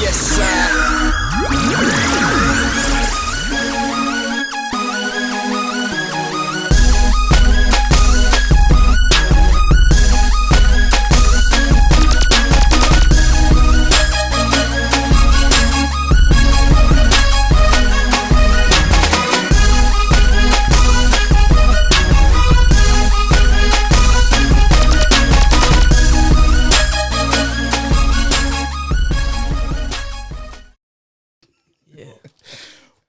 Yes, sir.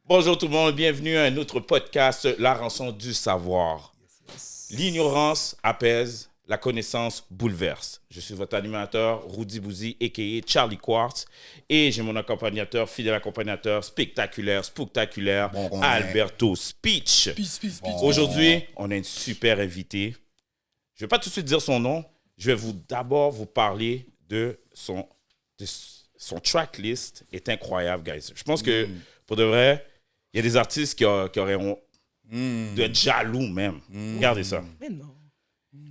Bonjour tout le monde, bienvenue à un autre podcast, La rançon du savoir. L'ignorance apaise, la connaissance bouleverse. Je suis votre animateur, Rudy Bouzy, a.k.a. Charlie Quartz, et j'ai mon accompagnateur, fidèle accompagnateur, spectaculaire, spooktacular, Alberto Speech. Peace. Aujourd'hui, on a une super invitée. Je ne vais pas tout de suite dire son nom, je vais d'abord vous parler de son tracklist est incroyable, guys. Je pense que, pour de vrai, il y a des artistes qui auraient d'être jaloux même. Regardez ça. Mais non.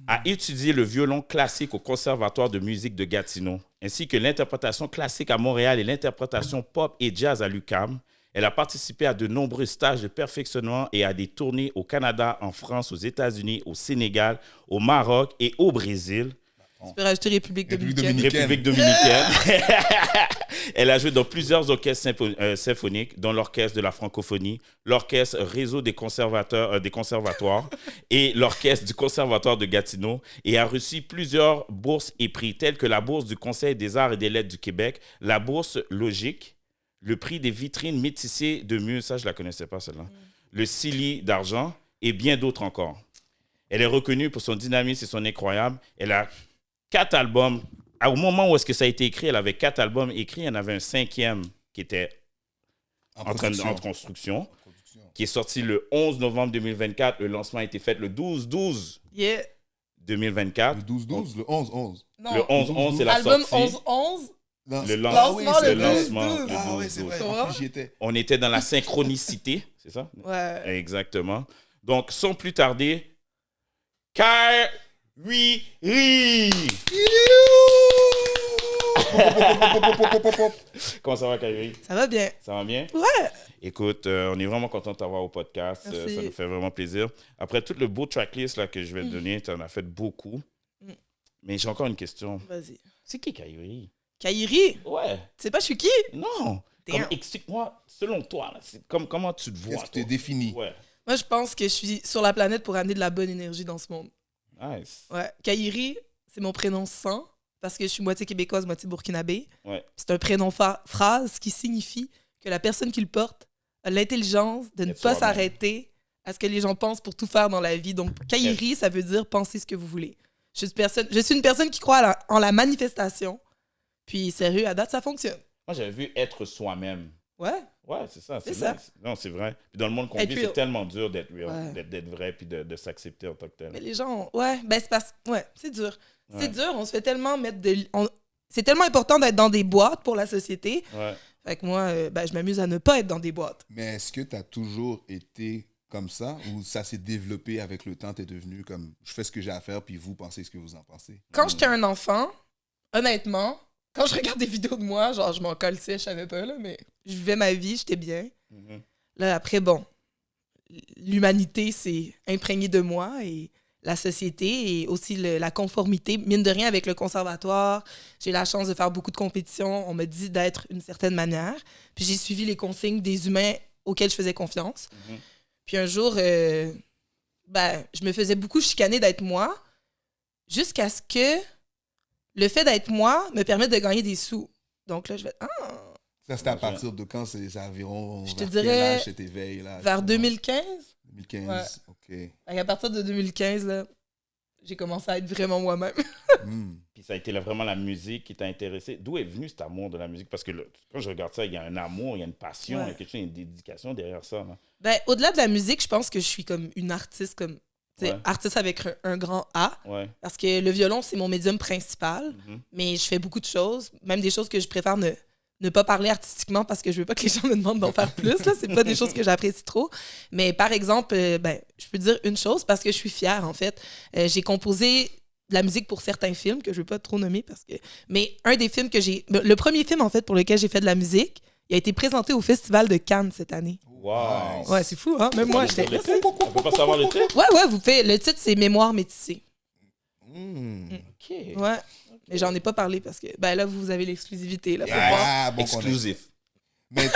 A étudié le violon classique au Conservatoire de musique de Gatineau, ainsi que l'interprétation classique à Montréal et l'interprétation pop et jazz à l'UQAM. Elle a participé à de nombreux stages de perfectionnement et à des tournées au Canada, en France, aux États-Unis, au Sénégal, au Maroc et au Brésil. Tu peux rajouter République Dominicaine. République dominicaine. Elle a joué dans plusieurs orchestres symphoniques, dont l'Orchestre de la francophonie, l'Orchestre Réseau des conservatoires et l'Orchestre du Conservatoire de Gatineau, et a reçu plusieurs bourses et prix, tels que la Bourse du Conseil des arts et des lettres du Québec, la Bourse Logique, le prix des vitrines métissées de Muse, ça je ne la connaissais pas celle-là, le Silly d'argent et bien d'autres encore. Elle est reconnue pour son dynamisme et son incroyable. Elle a 4 albums. Au moment où est-ce que ça a été écrit, elle avait 4 albums écrits. Il y en avait un 5e qui était en construction, qui est sorti le 11 novembre 2024. Le lancement a été fait le 12-12 2024. Le 12-12, le 11-11. Non. Le 11-11, c'est la Album sortie. 11-11. Le lancement, le le lancement. 12-12. le Ah ouais, 12-12. c'est vrai. Tu En plus, j'y étais. On était dans la synchronicité, c'est ça? Ouais. Exactement. Donc, sans plus tarder, Kyrie! Comment ça va, Kyrie? Ça va bien. Ça va bien? Ouais. Écoute, on est vraiment content de t'avoir au podcast. Ça Merci. nous fait vraiment plaisir. Après tout le beau tracklist là, que je vais te donner, tu en as fait beaucoup. Mais j'ai encore une question. Vas-y. C'est qui Kyrie? Kairi, Ouais. tu sais pas je suis qui? Non. Damn. Explique-moi, selon toi, là, comment tu te vois? Qu'est-ce que tu toi? définis? Ouais. Moi, je pense que je suis sur la planète pour amener de la bonne énergie dans ce monde. Nice. Ouais. Kairi, c'est mon prénom sans parce que je suis moitié québécoise, moitié burkinabé. Ouais. C'est un prénom phrase qui signifie que la personne qui le porte a l'intelligence de ne Être pas soi-même. s'arrêter à ce que les gens pensent pour tout faire dans la vie. Donc, Kairi, ça veut dire penser ce que vous voulez. Je suis une personne qui croit en la manifestation. Puis, sérieux, à date, ça fonctionne. Moi, j'avais vu être soi-même. Ouais. Ouais, c'est ça. C'est ça. nice. Non, c'est vrai. Puis dans le monde qu'on Être vit, real. c'est tellement dur d'être real, Ouais. d'être vrai, puis de s'accepter en tant que tel. Mais les gens, ouais, ben c'est parce ouais, c'est dur. Ouais. C'est dur, on se fait tellement mettre c'est tellement important d'être dans des boîtes pour la société. Ouais. Fait que moi, ben, je m'amuse à ne pas être dans des boîtes. Mais est-ce que tu as toujours été comme ça ou ça s'est développé avec le temps, tu es devenu comme je fais ce que j'ai à faire puis vous pensez ce que vous en pensez? Quand j'étais un enfant, honnêtement, quand je regarde des vidéos de moi, genre je m'en colle, je savais pas, là, mais je vivais ma vie, j'étais bien. Mhm. Là, après, bon, l'humanité s'est imprégnée de moi et la société et aussi la conformité. Mine de rien, avec le conservatoire, j'ai eu la chance de faire beaucoup de compétitions. On m'a dit d'être une certaine manière. Puis j'ai suivi les consignes des humains auxquels je faisais confiance. Mhm. Puis un jour, je me faisais beaucoup chicaner d'être moi jusqu'à ce que le fait d'être moi me permette de gagner des sous. Donc là, je vais Ça, c'était à partir de quand? C'est environ Je te vers dirais quel âge cet éveil là? vers 2015. 2015, Ouais. OK. À partir de 2015, là, j'ai commencé à être vraiment moi-même. Puis ça a été vraiment la musique qui t'a intéressé. D'où est venu cet amour de la musique? Parce que quand je regarde ça, il y a un amour, il y a une passion, il y a quelque chose, il y a une dédication derrière ça. Là. Ben, au-delà de la musique, je pense que je suis comme une artiste, Ouais. artiste avec un grand A. Ouais. Parce que le violon, c'est mon médium principal. Mhm. Mais je fais beaucoup de choses, même des choses que je préfère ne pas parler artistiquement parce que je veux pas que les gens me demandent d'en faire plus. Là. C'est pas des choses que j'apprécie trop. Mais par exemple, je peux dire une chose parce que je suis fière, en fait. J'ai composé de la musique pour certains films que je ne veux pas trop nommer parce que. Mais un des films que j'ai. Le premier film, en fait, pour lequel j'ai fait de la musique, il a été présenté au Festival de Cannes cette année. Wow. Ouais, c'est fou, hein? Même moi, j'étais. On peut pas savoir le titre? Ouais, vous pouvez. Le titre, c'est Mémoire métissée. OK. Ouais. Mais j'en ai pas parlé parce que. Ben là, vous avez l'exclusivité. Là, faut voir. Ah, bon, Exclusif. mais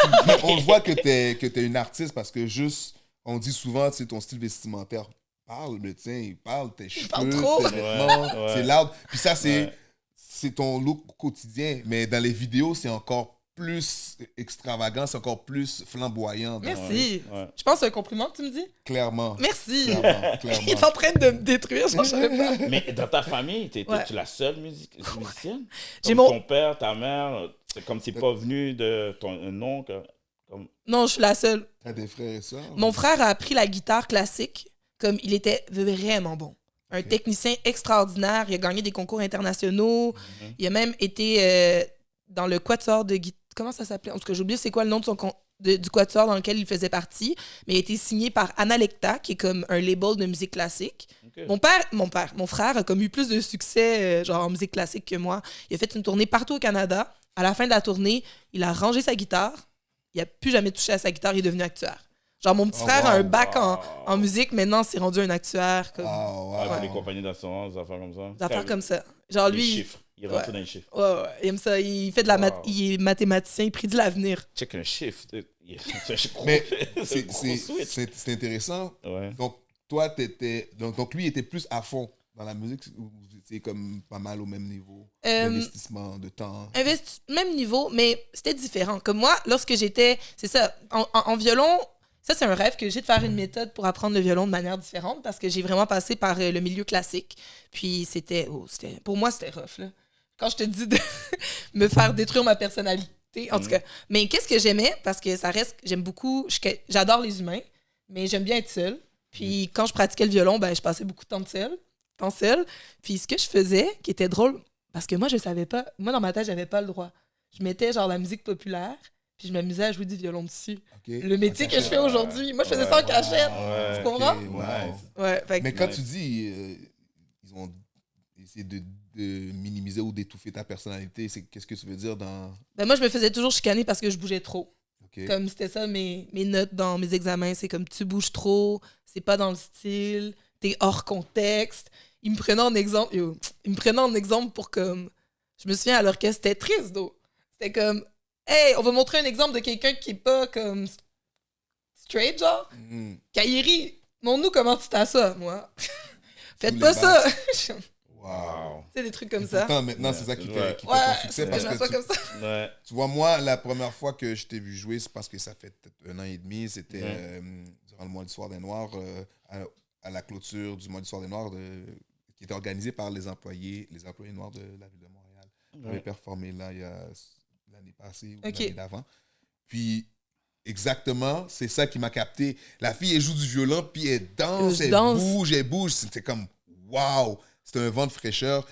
on voit que t'es une artiste parce que juste, on dit souvent, tu sais, ton style vestimentaire parle, mais tiens, il parle, tes cheveux, parle trop. tes vêtements, Ouais. c'est loud. Puis ça, Ouais. c'est ton look quotidien, mais dans les vidéos, c'est encore plus extravagant, c'est encore plus flamboyant. Merci. Ouais. Je pense que c'est un compliment que tu me dis. Clairement. Merci. Clairement, Il est en train de me détruire, je savais pas. Mais dans ta famille, t'es-tu Ouais. la seule musicienne? J'ai Comme mon- ton père, ta mère, c'est comme c'est pas venu de ton nom. Non, je suis la seule. T'as des frères et sœurs? Mon frère a appris la guitare classique comme il était vraiment bon. Un technicien extraordinaire. Il a gagné des concours internationaux. Il a même été dans le quatuor de guitare. Comment ça s'appelait? En tout cas, j'ai oublié c'est quoi le nom de du quatuor dans lequel il faisait partie. Mais il a été signé par Analecta, qui est comme un label de musique classique. Okay. Mon frère a comme eu plus de succès genre en musique classique que moi. Il a fait une tournée partout au Canada. À la fin de la tournée, il a rangé sa guitare. Il n'a plus jamais touché à sa guitare. Il est devenu actuaire. Genre, mon petit frère a un bac en musique. Maintenant, c'est rendu un actuaire. Comme, Pour les compagnies d'assurance, des affaires comme ça. des affaires comme ça. Genre, Les lui... chiffres. Il rentre dans les chiffres. Ouais. Il aime ça. Il fait de la il est mathématicien. Il prédit l'avenir. Check un chiffre. Mais c'est un gros switch. c'est intéressant. Ouais. Donc, toi, donc lui était plus à fond dans la musique ou vous étiez comme pas mal au même niveau d'investissement, de temps? Même niveau, mais c'était différent. Comme moi, lorsque j'étais... C'est ça, en violon... Ça, c'est un rêve que j'ai de faire une méthode pour apprendre le violon de manière différente parce que j'ai vraiment passé par le milieu classique. Puis pour moi, c'était rough, là. Quand je te dis de me faire détruire ma personnalité, en tout cas. Mais qu'est-ce que j'aimais? Parce que ça reste... J'aime beaucoup... J'adore les humains, mais j'aime bien être seule. Puis quand je pratiquais le violon, ben, je passais beaucoup de temps seule. Puis ce que je faisais, qui était drôle, parce que moi, je savais pas... Moi, dans ma tête, j'avais pas le droit. Je mettais genre la musique populaire, puis je m'amusais à jouer du violon dessus. Okay. Le métier que je fais aujourd'hui, moi, je faisais ça en cachette. Tu comprends? Okay, wow. Ouais, fait que- Mais quand tu dis ils ont essayé de minimiser ou d'étouffer ta personnalité, qu'est-ce que tu veux dire dans... Ben, moi, je me faisais toujours chicaner parce que je bougeais trop. Okay. Comme c'était ça, mes notes dans mes examens, c'est comme tu bouges trop, c'est pas dans le style, t'es hors contexte. Ils me prenaient en exemple, ils me prenaient en exemple pour comme... Je me souviens à l'orchestre, c'était triste, though. C'était comme, hey, on va montrer un exemple de quelqu'un qui est pas comme straight, genre. Kairi, montre-nous comment tu t'assois, moi. Faites Tous pas les ça. Wow. C'est des trucs comme ça. Pourtant, maintenant, c'est ça qui fait ton Ouais, succès. je Parce m'assois que comme ça. Ouais. tu vois, moi, la première fois que je t'ai vu jouer, c'est parce que ça fait peut-être 1 an et demi. C'était durant le mois du Soir des Noirs, à la clôture du mois du Soir des Noirs, qui était organisé par les employés noirs de la ville de Montréal. J'avais performé là l'année passée ou l'année d'avant. Puis, exactement, c'est ça qui m'a capté. La fille, elle joue du violon, puis elle danse, elle bouge. C'était comme, waouh! C'était un vent de fraîcheur.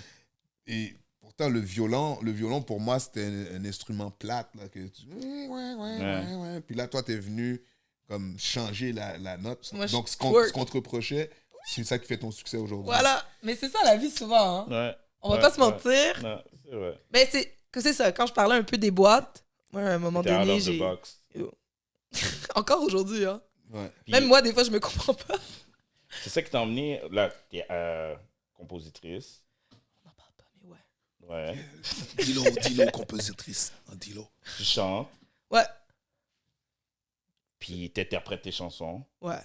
Et pourtant, le violon, pour moi, c'était un instrument plate. Là, que ouais. Puis là, toi, t'es venu comme changer la note. Moi, donc, ce qu'on te reprochait, c'est ça qui fait ton succès aujourd'hui. Voilà. Mais c'est ça la vie souvent. Hein? Ouais. On va pas se mentir. Non, c'est vrai. Mais c'est ça. Quand je parlais un peu des boîtes, moi, à un moment T'es out donné, of the j'ai... box. Encore aujourd'hui, hein. Ouais. Puis, Même moi, des fois, je me comprends pas. c'est ça qui t'a emmené, là, t'es compositrice. On n'en parle pas, mais ouais. Ouais. Dis-le, compositrice. Dis-le. Tu chantes, Ouais. puis t'interprètes tes chansons. Ouais.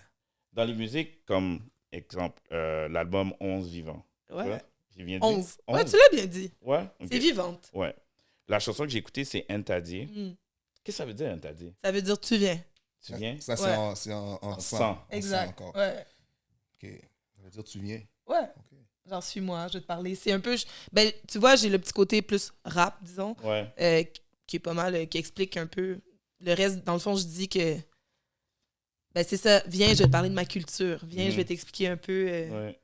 Dans les musiques, comme exemple, l'album 11 Vivants. Ouais. J'ai bien dit? 11. Ouais, tu l'as bien dit. Ouais? Ok. C'est vivante. Ouais. La chanson que j'ai écoutée, c'est Intadi. Mm. Qu'est-ce que ça veut dire, Intadi? Ça veut dire tu viens. Tu viens? Ça, c'est Ouais. c'est en sang. sang. En sang Exact. encore. Ouais. OK. Ça veut dire tu viens. Ouais. OK. Genre, suis-moi, je vais te parler. C'est un peu... Ben, tu vois, j'ai le petit côté plus rap, disons, Ouais. qui est pas mal, qui explique un peu le reste. Dans le fond, je dis que... Ben, c'est ça. Viens, je vais te parler de ma culture. Viens, je vais t'expliquer un peu Ouais.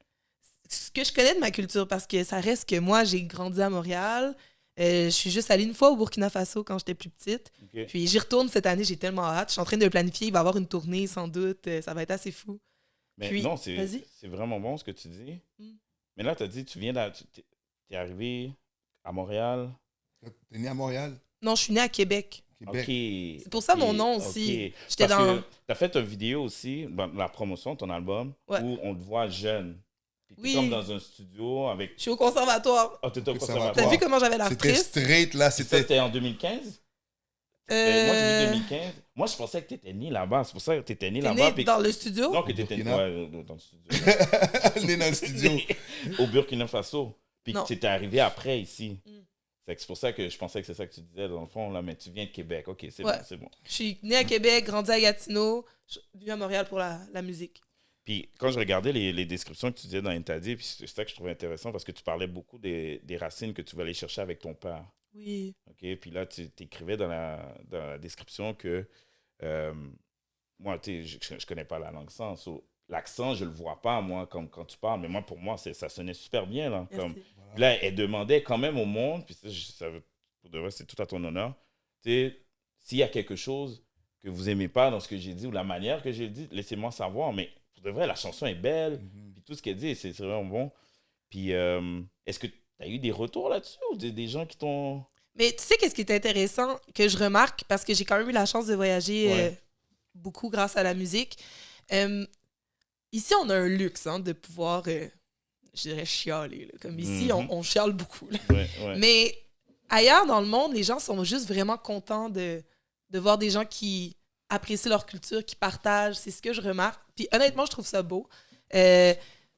ce que je connais de ma culture, parce que ça reste que moi, j'ai grandi à Montréal. Je suis juste allée une fois au Burkina Faso quand j'étais plus petite. OK. Puis j'y retourne cette année, j'ai tellement hâte. Je suis en train de le planifier. Il va y avoir une tournée, sans doute. Ça va être assez fou. Mais Puis, non, vas-y. c'est vraiment bon ce que tu dis. Mm. Mais là, tu as dit, tu viens t'es arrivé à Montréal. T'es né à Montréal, Non, je suis née à Québec. Québec. OK. C'est pour ça OK, mon nom aussi. OK. J'étais Parce dans... que tu as fait une vidéo aussi, dans la promotion de ton album, Ouais. où on te voit jeune. Puis t'es Oui. comme dans un studio avec... Je suis au conservatoire. Oh, t'étais au Conservatoire. T'as conservatoire. vu comment j'avais la C'était prise? straight, là. Ça, C'était... c'était en 2015? Moi, j'ai vu 2015. Moi, je pensais que tu étais né là-bas. C'est pour ça que tu étais né T'es là-bas. né dans le studio? Non, que tu étais né Burkina. dans le studio. né dans le studio. Au Burkina Faso. Puis Non. tu étais arrivé après ici. Mm. C'est pour ça que je pensais que c'est ça que tu disais dans le fond, là, mais tu viens de Québec. OK, c'est Ouais. bon, c'est bon. Je suis née à Québec, grandi à Gatineau, venue à Montréal pour la musique. Puis quand je regardais les descriptions que tu disais dans Interdit, puis c'est ça que je trouvais intéressant parce que tu parlais beaucoup des racines que tu vas aller chercher avec ton père. Oui. OK? Puis là, tu écrivais dans la description que moi, tu sais, je connais pas la langue sans. L'accent, je le vois pas, moi, comme quand tu parles. Mais moi, pour moi, ça sonnait super bien. Là, comme, Merci. puis là, elle demandait quand même au monde, puis pour de vrai, c'est tout à ton honneur, tu sais, s'il y a quelque chose que vous aimez pas dans ce que j'ai dit ou la manière que j'ai dit, laissez-moi savoir. Mais pour de vrai, la chanson est belle, puis tout ce qu'elle dit, c'est vraiment bon. Puis, est-ce que tu as eu des retours là-dessus ou des gens qui t'ont... Mais tu sais qu'est-ce qui est intéressant que je remarque, parce que j'ai quand même eu la chance de voyager Ouais. beaucoup grâce à la musique. Ici, on a un luxe hein, de pouvoir, je dirais, chialer. Là. Comme ici, Mhm. on chiale beaucoup. Là. Ouais, ouais. Mais ailleurs dans le monde, les gens sont juste vraiment contents de voir des gens qui apprécient leur culture, qui partagent. C'est ce que je remarque. Puis honnêtement, je trouve ça beau.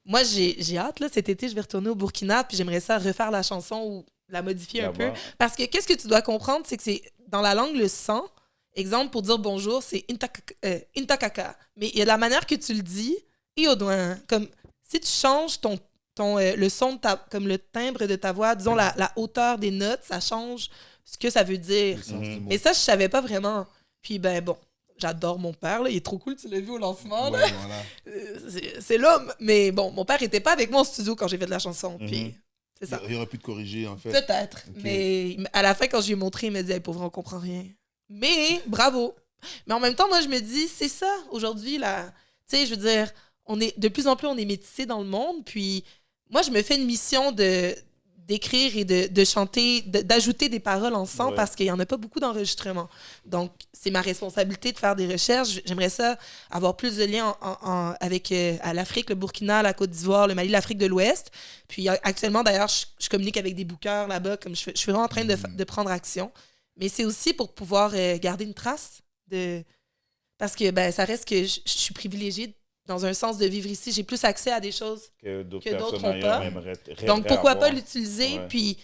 Moi, j'ai hâte. Là, cet été, je vais retourner au Burkina, puis j'aimerais ça refaire la chanson ou la modifier un peu. Là-bas. Parce que qu'est-ce que tu dois comprendre, c'est que c'est dans la langue le sang. Exemple, pour dire bonjour, c'est intakaka. Mais il y a la manière que tu le dis, et au doigt. Comme si tu changes le son, comme le timbre de ta voix, disons la hauteur des notes, ça change ce que ça veut dire. Le sens du mot. Mais ça, je savais pas vraiment. Puis ben bon, j'adore mon père, là. Il est trop cool, tu l'as vu au lancement. Là. Ouais, voilà. C'est l'homme. Mais bon, mon père était pas avec moi au studio quand j'ai fait de la chanson. Puis Mhm. c'est ça. Il aurait pu te corriger, en fait. Peut-être. Ok. Mais à la fin, quand je lui ai montré, il m'a dit hey, pour vrai, on comprend rien. Mais bravo. Mais en même temps, moi, je me dis, c'est ça, aujourd'hui, là. Tu sais, je veux dire, de plus en plus, on est métissés dans le monde. Puis moi, je me fais une mission d'écrire et de chanter, d'ajouter des paroles ensemble Ouais. parce qu'il n'y en a pas beaucoup d'enregistrements. Donc, c'est ma responsabilité de faire des recherches. J'aimerais ça avoir plus de liens avec à l'Afrique, le Burkina, la Côte d'Ivoire, le Mali, l'Afrique de l'Ouest. Puis actuellement, d'ailleurs, je communique avec des bookers là-bas. Comme je suis vraiment en train de prendre action. Mais c'est aussi pour pouvoir garder une trace parce que ben, ça reste que je suis privilégiée dans un sens de vivre ici. J'ai plus accès à des choses. Que d'autres que d'autres personnes ont ailleurs pas. rêveraient Donc, pourquoi pas avoir. l'utiliser Ouais. puis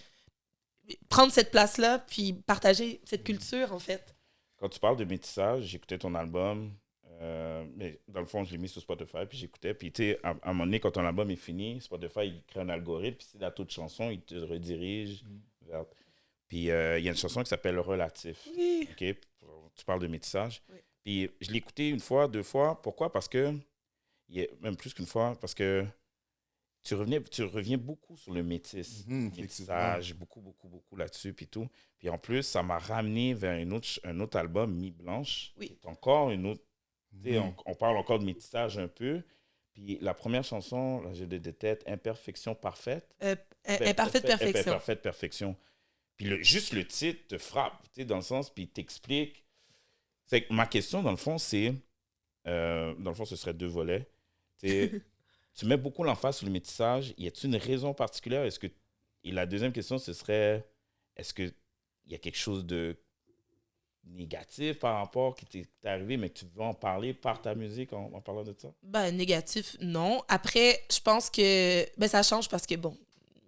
prendre cette place-là puis partager cette culture, en fait. Quand tu parles de métissage, j'écoutais ton album, mais dans le fond, je l'ai mis sur Spotify, puis j'écoutais. Puis, tu sais, à un moment donné, quand ton album est fini, Spotify, il crée un algorithme, puis si la taux de chanson, il te redirige vers... Puis, il y a une chanson qui s'appelle Relatif. Oui. OK? Tu parles de métissage. Oui. Puis, je l'ai écouté une fois, deux fois. Pourquoi? Parce que, même plus qu'une fois, parce que tu reviens beaucoup sur le métis. Mhm, Métissage, beaucoup là-dessus, puis tout. Puis en plus, ça m'a ramené vers un autre album, Mi-Blanche. Oui. Qui est encore une autre. Tu sais, Mhm. on parle encore de métissage un peu. Puis la première chanson, là, j'ai des têtes, Imperfection parfaite. Imparfaite perfection. Imparfaite perfection. Puis juste le titre te frappe, tu sais, dans le sens, puis il t'explique. C'est que ma question, dans le fond, c'est. Dans le fond, ce serait deux volets. Tu sais, tu mets beaucoup l'emphase sur le métissage. Y a-t-il une raison particulière? Et la deuxième question, ce serait est-ce qu'il y a quelque chose de négatif par rapport qui t'est arrivé, mais que tu veux en parler par ta musique en parlant de ça? Ben, négatif, non. Après, je pense que ben, ça change parce que, bon,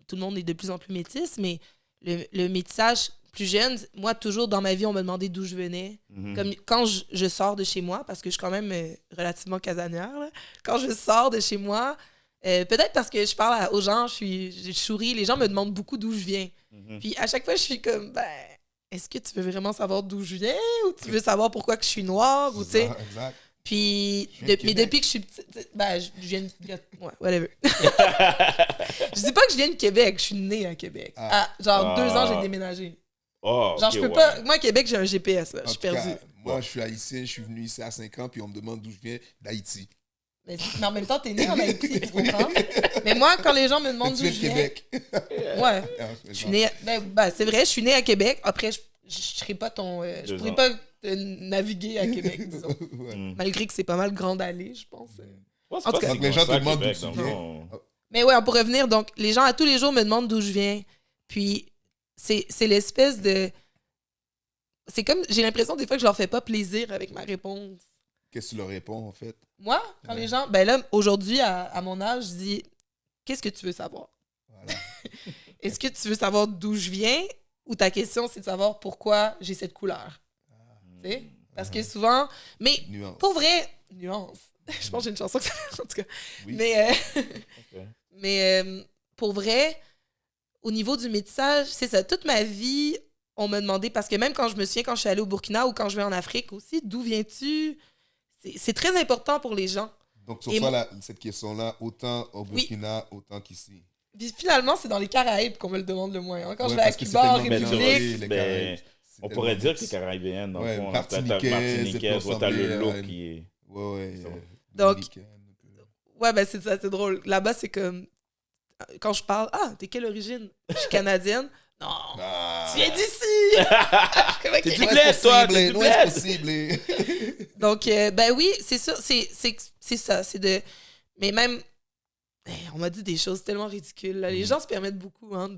tout le monde est de plus en plus métis, mais le métissage plus jeune, moi, toujours dans ma vie, on me demandait d'où je venais. Mhm. Comme quand je sors de chez moi, parce que je suis quand même relativement casanière, là. Quand je sors de chez moi, peut-être parce que je parle aux gens, je souris, les gens me demandent beaucoup d'où je viens. Mhm. Puis à chaque fois, je suis comme, ben, est-ce que tu veux vraiment savoir d'où je viens ou tu veux savoir pourquoi que je suis noire ou tu sais. Exact. Puis, Je viens de mais Québec. depuis que je suis petite, ben, je viens de. Ouais, whatever. Je dis pas que je viens de Québec, je suis née à Québec. Ah. Genre, 2 ans, Ah. j'ai déménagé. Oh, Genre, ok, je peux ouais. pas. Moi, à Québec, j'ai un GPS, là. Je En suis tout cas, perdue. moi, je suis haïtien, je suis venu ici à 5 ans, puis on me demande d'où je viens, d'Haïti. Mais en même temps, t'es né en Haïti, tu comprends? Mais moi, quand les gens me demandent Tu d'où es je de viens... Québec. Ouais. Ah, Je suis née... c'est vrai, je suis née à Québec. Après, je serai pas je pourrais pas naviguer à Québec, disons. Ouais. Malgré que c'est pas mal grande allée, je pense. Ouais, c'est En tout pas cas, si donc les grand gens ça, te demandent Québec, d'où tu dans le viens. fond. Mais ouais, pour revenir, donc, les gens à tous les jours me demandent d'où je viens. Puis, c'est l'espèce de... C'est comme... J'ai l'impression des fois que je leur fais pas plaisir avec ma réponse. Qu'est-ce que tu leur réponds, en fait? Moi, quand Ouais. les gens... Ben là, aujourd'hui, à mon âge, je dis, qu'est-ce que tu veux savoir? Voilà. Est-ce que tu veux savoir d'où je viens ou ta question, c'est de savoir pourquoi j'ai cette couleur? Tu sais? Parce que souvent... Mais Nuance. pour vrai, nuance. Je pense que j'ai une chanson que ça... En tout cas. Oui. Mais, Ok. pour vrai, au niveau du métissage, c'est ça. Toute ma vie, on m'a demandé... Parce que même quand je me souviens, quand je suis allée au Burkina ou quand je vais en Afrique aussi, d'où viens-tu? C'est très important pour les gens. Donc, sur Et toi, moi- cette question-là, autant au Burkina, autant qu'ici. Puis finalement, c'est dans les Caraïbes qu'on me le demande le moins. hein. Quand Ouais, je vais à parce que c'est Cuba, en tellement République... mélangé, les Ben, Caraïbes. C'est on tellement pourrait dire que mix. t'es caribéenne, dans le Ouais, fond. martiniquaise, Martiniquaise, c'est t'as le ressemblé look à une- qui est... Ouais. Donc- dominicaine, un peu. Ouais, ben c'est ça, c'est drôle. Là-bas, c'est comme... Quand je parle, t'es quelle origine? Je suis canadienne. Non, Ah. tu viens d'ici! Comme, ok. T'es du Ouais, bled, c'est toi, possible, t'es du ouais, bled. c'est possible. Donc, ben oui, c'est ça. C'est ça. C'est de... Mais même... On m'a dit des choses tellement ridicules. là. Les gens se permettent beaucoup, hein,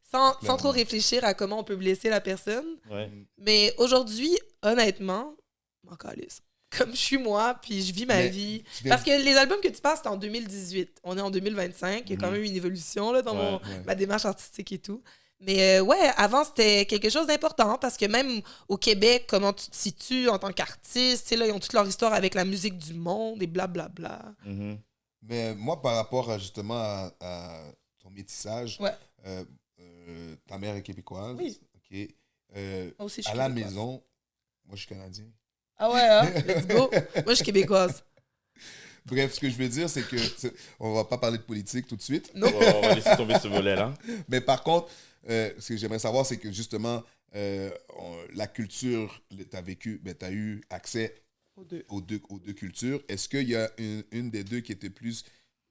sans Clairement. trop réfléchir à comment on peut blesser la personne. Ouais. Mais aujourd'hui, honnêtement, m'en calisse. Comme je suis moi, puis je vis ma Mais vie. tu viens- Parce que les albums que tu passes, c'était en 2018. On est en 2025. Il y a quand même une évolution là, dans Ouais. ma démarche artistique et tout. Mais ouais, avant, c'était quelque chose d'important parce que même au Québec, comment tu te situes en tant qu'artiste, tu sais, là, ils ont toute leur histoire avec la musique du monde et blablabla. Mhm. Mais moi, par rapport justement à ton métissage, Ouais. ta mère est québécoise. Oui. OK. Moi aussi, je À suis la québécoise. maison, moi, je suis canadien. Ah ouais, hein? Let's go. Moi, je suis québécoise. Bref, ce que je veux dire, c'est que on va pas parler de politique tout de suite. Non. Bon, on va laisser tomber ce volet-là. Mais par contre, ce que j'aimerais savoir, c'est que justement, la culture, tu as vécu, ben, tu as eu accès aux deux cultures. Est-ce qu'il y a une des deux qui était plus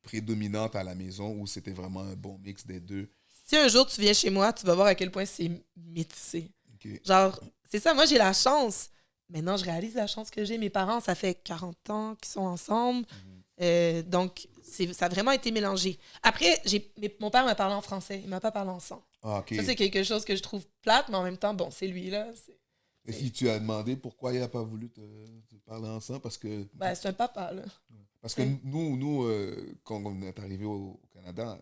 prédominante à la maison ou c'était vraiment un bon mix des deux? Si un jour tu viens chez moi, tu vas voir à quel point c'est métissé. OK. Genre, c'est ça, moi j'ai la chance. Maintenant, je réalise la chance que j'ai. Mes parents, ça fait 40 ans qu'ils sont ensemble. Donc, ça a vraiment été mélangé. Après, mon père m'a parlé en français. Il m'a pas parlé en sang. Ah, OK. Ça, c'est quelque chose que je trouve plate, mais en même temps, bon, c'est lui, là. Est-ce que tu as demandé pourquoi il n'a pas voulu te parler ensemble? Parce que, Ben, c'est un papa, là. nous quand on est arrivé au Canada,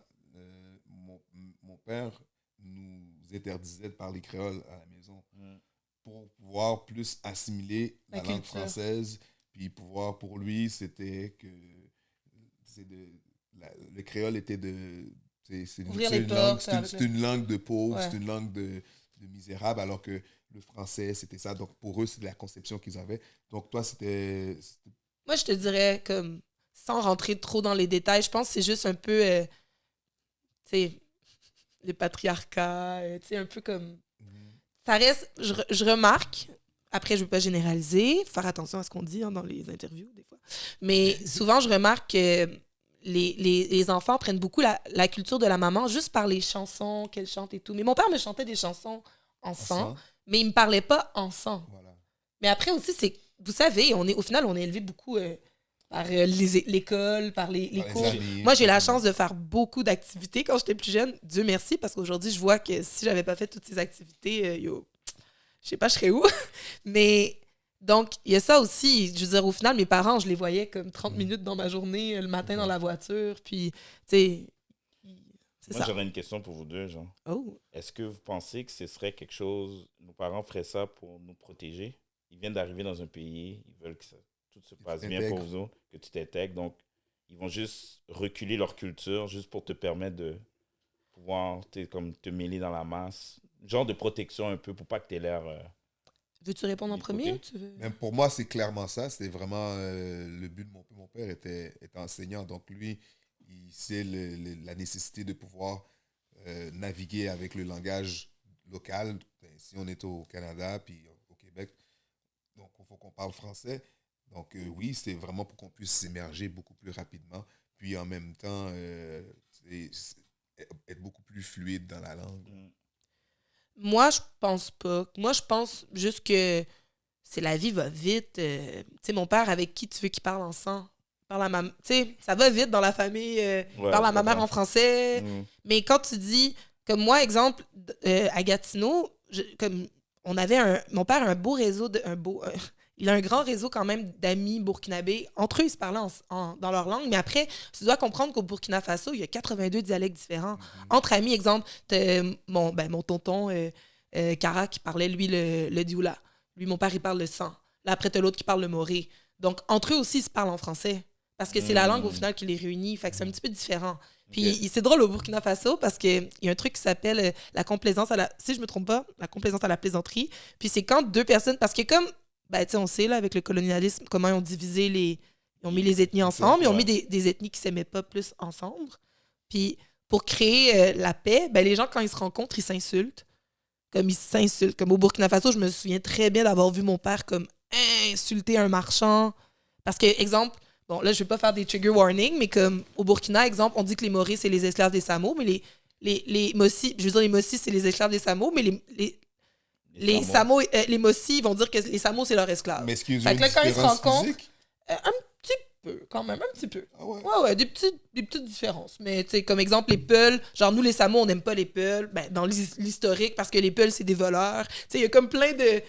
mon père nous interdisait de parler créole à la maison pour pouvoir plus assimiler La la langue culture. française. Puis pour lui, c'était que le créole était c'est Ouvrir c'est les une langue, portes avec c'est une langue de pauvre, Ouais. c'est une langue de misérable, alors que le français, c'était ça. Donc, pour eux, c'est la conception qu'ils avaient. Donc, toi, c'était... Moi, je te dirais, comme, sans rentrer trop dans les détails, je pense que c'est juste un peu, tu sais, le patriarcat, tu sais, un peu comme... Ça reste... Je remarque, après, je ne veux pas généraliser, faire attention à ce qu'on dit hein, dans les interviews, des fois, mais souvent, je remarque que les enfants prennent beaucoup la culture de la maman juste par les chansons qu'elle chante et tout. Mais mon père me chantait des chansons en sang, mais il me parlait pas en sang. Voilà. Mais après aussi, c'est, vous savez, au final, on est élevé beaucoup par l'école, par les Par les cours. amis, Moi, j'ai la exactement. chance de faire beaucoup d'activités quand j'étais plus jeune. Dieu merci, parce qu'aujourd'hui, je vois que si j'avais pas fait toutes ces activités, je sais pas, je serais où. Mais donc, il y a ça aussi. Je veux dire, au final, mes parents, je les voyais comme 30 minutes dans ma journée, le matin dans la voiture. Puis, tu sais, c'est Moi, ça. j'aurais une question pour vous deux, genre. Oh. Est-ce que vous pensez que ce serait quelque chose, nos parents feraient ça pour nous protéger? Ils viennent d'arriver dans un pays, ils veulent que tout se passe bien pour vous autres, que tu t'intègres. Donc, ils vont juste reculer leur culture juste pour te permettre de pouvoir comme, te mêler dans la masse. Genre de protection un peu pour pas que tu aies l'air... Veux-tu répondre en Du premier côté. ou tu veux... Même pour moi, c'est clairement ça. C'était vraiment le but de mon père était enseignant. Donc, lui, il sait la nécessité de pouvoir naviguer avec le langage local. Ben, si on est au Canada puis au Québec, donc il faut qu'on parle français. Donc, oui, c'est vraiment pour qu'on puisse s'émerger beaucoup plus rapidement. Puis, en même temps, être beaucoup plus fluide dans la langue. Moi, je pense pas. Moi, je pense juste que c'est la vie va vite. Tu sais, mon père, avec qui tu veux qu'il parle ensemble? Parle à tu sais, ça va vite dans la famille. Parle à ma mère en français. Mais quand tu dis, comme moi, exemple, à Gatineau, comme on avait mon père a un beau réseau, il a un grand réseau quand même d'amis burkinabés. Entre eux, ils se parlaient dans leur langue. Mais après, tu dois comprendre qu'au Burkina Faso, il y a 82 dialectes différents. Entre amis, exemple, mon tonton Kara qui parlait, lui, le dioula. Lui, mon père, il parle le sang. Là, après, t'as l'autre qui parle le moré. Donc, entre eux aussi, ils se parlent en français. Parce que c'est la langue, au final, qui les réunit. Fait que c'est un petit peu différent. Puis, c'est drôle au Burkina Faso parce qu'il y a un truc qui s'appelle la complaisance si je me trompe pas, la complaisance à la plaisanterie. Puis, c'est quand deux personnes... Parce que comme, tu sais, on sait, là, avec le colonialisme, comment ils ont divisé ils ont mis les ethnies ensemble. Ils ont mis des ethnies qui s'aimaient pas plus ensemble. Puis, pour créer la paix, les gens, quand ils se rencontrent, ils s'insultent. Comme ils s'insultent. Comme au Burkina Faso, je me souviens très bien d'avoir vu mon père comme insulter un marchand. Parce que, exemple, bon, là, je vais pas faire des trigger warnings, mais comme au Burkina, exemple, on dit que les Maoris, c'est les esclaves des Samo, mais les Mossi, je veux dire, les Mossi, c'est les esclaves des Samo, mais les Samo, les Mossi, ils vont dire que les Samo, c'est leurs esclaves. Mais est-ce qu'ils ont fait une que là, quand ils se différence rencontrent, physique? un petit peu, quand même, un petit peu. Ah ouais? Ouais, des petites différences. Mais, tu sais, comme exemple, les Peuls, genre, nous, les Samo, on n'aime pas les Peuls, dans l'historique, parce que les Peuls, c'est des voleurs. Tu sais, il y a comme plein de...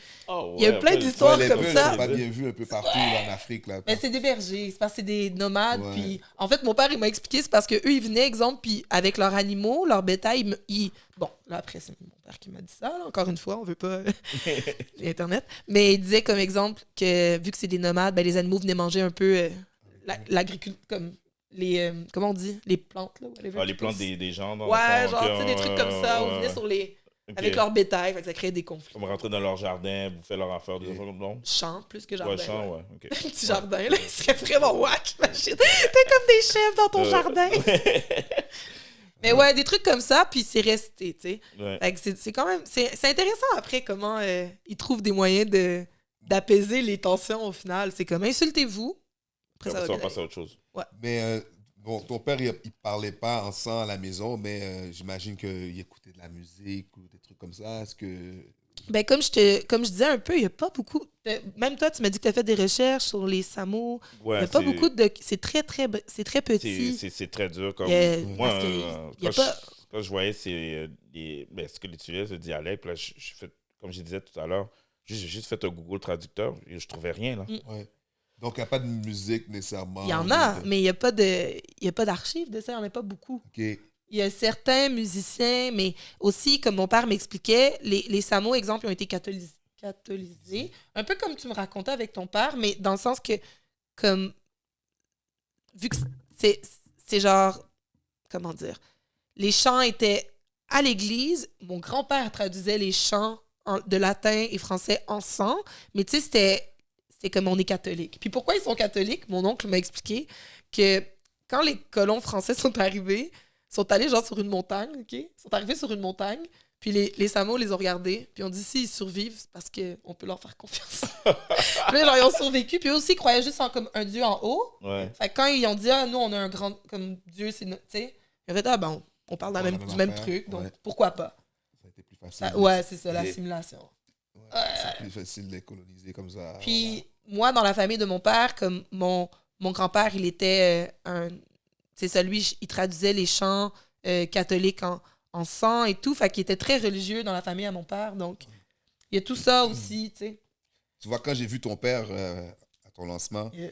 il y a plein d'histoires les comme Peuls, ça. c'est pas bien vu un peu partout là, en Afrique. Là, Mais c'est des bergers, c'est parce que c'est des nomades. Ouais. Puis, en fait, mon père, il m'a expliqué, c'est parce qu'eux, ils venaient, exemple, puis avec leurs animaux, leurs bétail, bon, là, après, c'est mon père qui m'a dit ça, là, encore une fois, on veut pas Internet. Mais il disait, comme exemple, que vu que c'est des nomades, les animaux venaient manger un peu l'agriculture, comme les... comment on dit? Les plantes, là, whatever. Les plantes des gens, dans ouais, le fond, genre, tu sais, des trucs comme ça, on venait sur les... Avec leur bétail, fait que ça crée des conflits. Comme rentrer dans leur jardin, bouffer leur affaire, des enfants non? Champ, plus que jardin. Ouais, champ, ouais. Okay. Un petit jardin, là, il serait vraiment wack, imagine. T'es comme des chefs dans ton jardin. Mais ouais, des trucs comme ça, puis c'est resté, tu sais. Ouais. Fait que c'est quand même... C'est intéressant, après, comment ils trouvent des moyens d'apaiser les tensions, au final. C'est comme, insultez-vous. Après, ça va passer à autre chose. Ouais. Mais bon, ton père, il parlait pas en sang à la maison, mais j'imagine qu'il écoutait de la musique ou des trucs comme ça. Est-ce que... Comme je disais un peu, il n'y a pas beaucoup... Même toi, tu m'as dit que tu as fait des recherches sur les Samo. Ouais, il n'y a pas beaucoup de... C'est très petit. C'est très dur. Comme... Moi, quand je voyais ce que utilisait, ce dialecte, là, comme je disais tout à l'heure, j'ai juste fait un Google traducteur et je trouvais rien. Là. Ouais. Donc, il n'y a pas de musique nécessairement. Il y en a, mais il n'y a pas d'archives de ça, il n'y en a pas beaucoup. OK. Il y a certains musiciens, mais aussi, comme mon père m'expliquait, les Samo, exemple, ont été catholisés. Un peu comme tu me racontais avec ton père, mais dans le sens que, comme, vu que c'est genre, comment dire, les chants étaient à l'église, mon grand-père traduisait les chants de latin et français ensemble, mais tu sais, c'était comme on est catholique. Puis pourquoi ils sont catholiques? Mon oncle m'a expliqué que quand les colons français sont arrivés, sont allés genre sur une montagne, OK? Ils sont arrivés sur une montagne, puis les Samo les ont regardés, puis on dit s'ils survivent, c'est parce qu'on peut leur faire confiance. Puis là, genre, ils ont survécu, puis eux aussi, ils croyaient juste en comme un dieu en haut. Ouais. Fait que quand ils ont dit, nous, on a un grand, comme Dieu, c'est notre, tu sais, ils ont fait, on parle du même truc, donc pourquoi pas? Ça a été plus facile. Ouais, c'est ça, l'assimilation. Ouais, c'est plus facile de les coloniser comme ça. Puis, moi, dans la famille de mon père, comme mon grand-père, il était c'est ça, lui, il traduisait les chants catholiques en sang et tout. Fait qu'il était très religieux dans la famille à mon père. Donc, il y a tout ça aussi, tu sais. Tu vois, quand j'ai vu ton père à ton lancement, Yeah.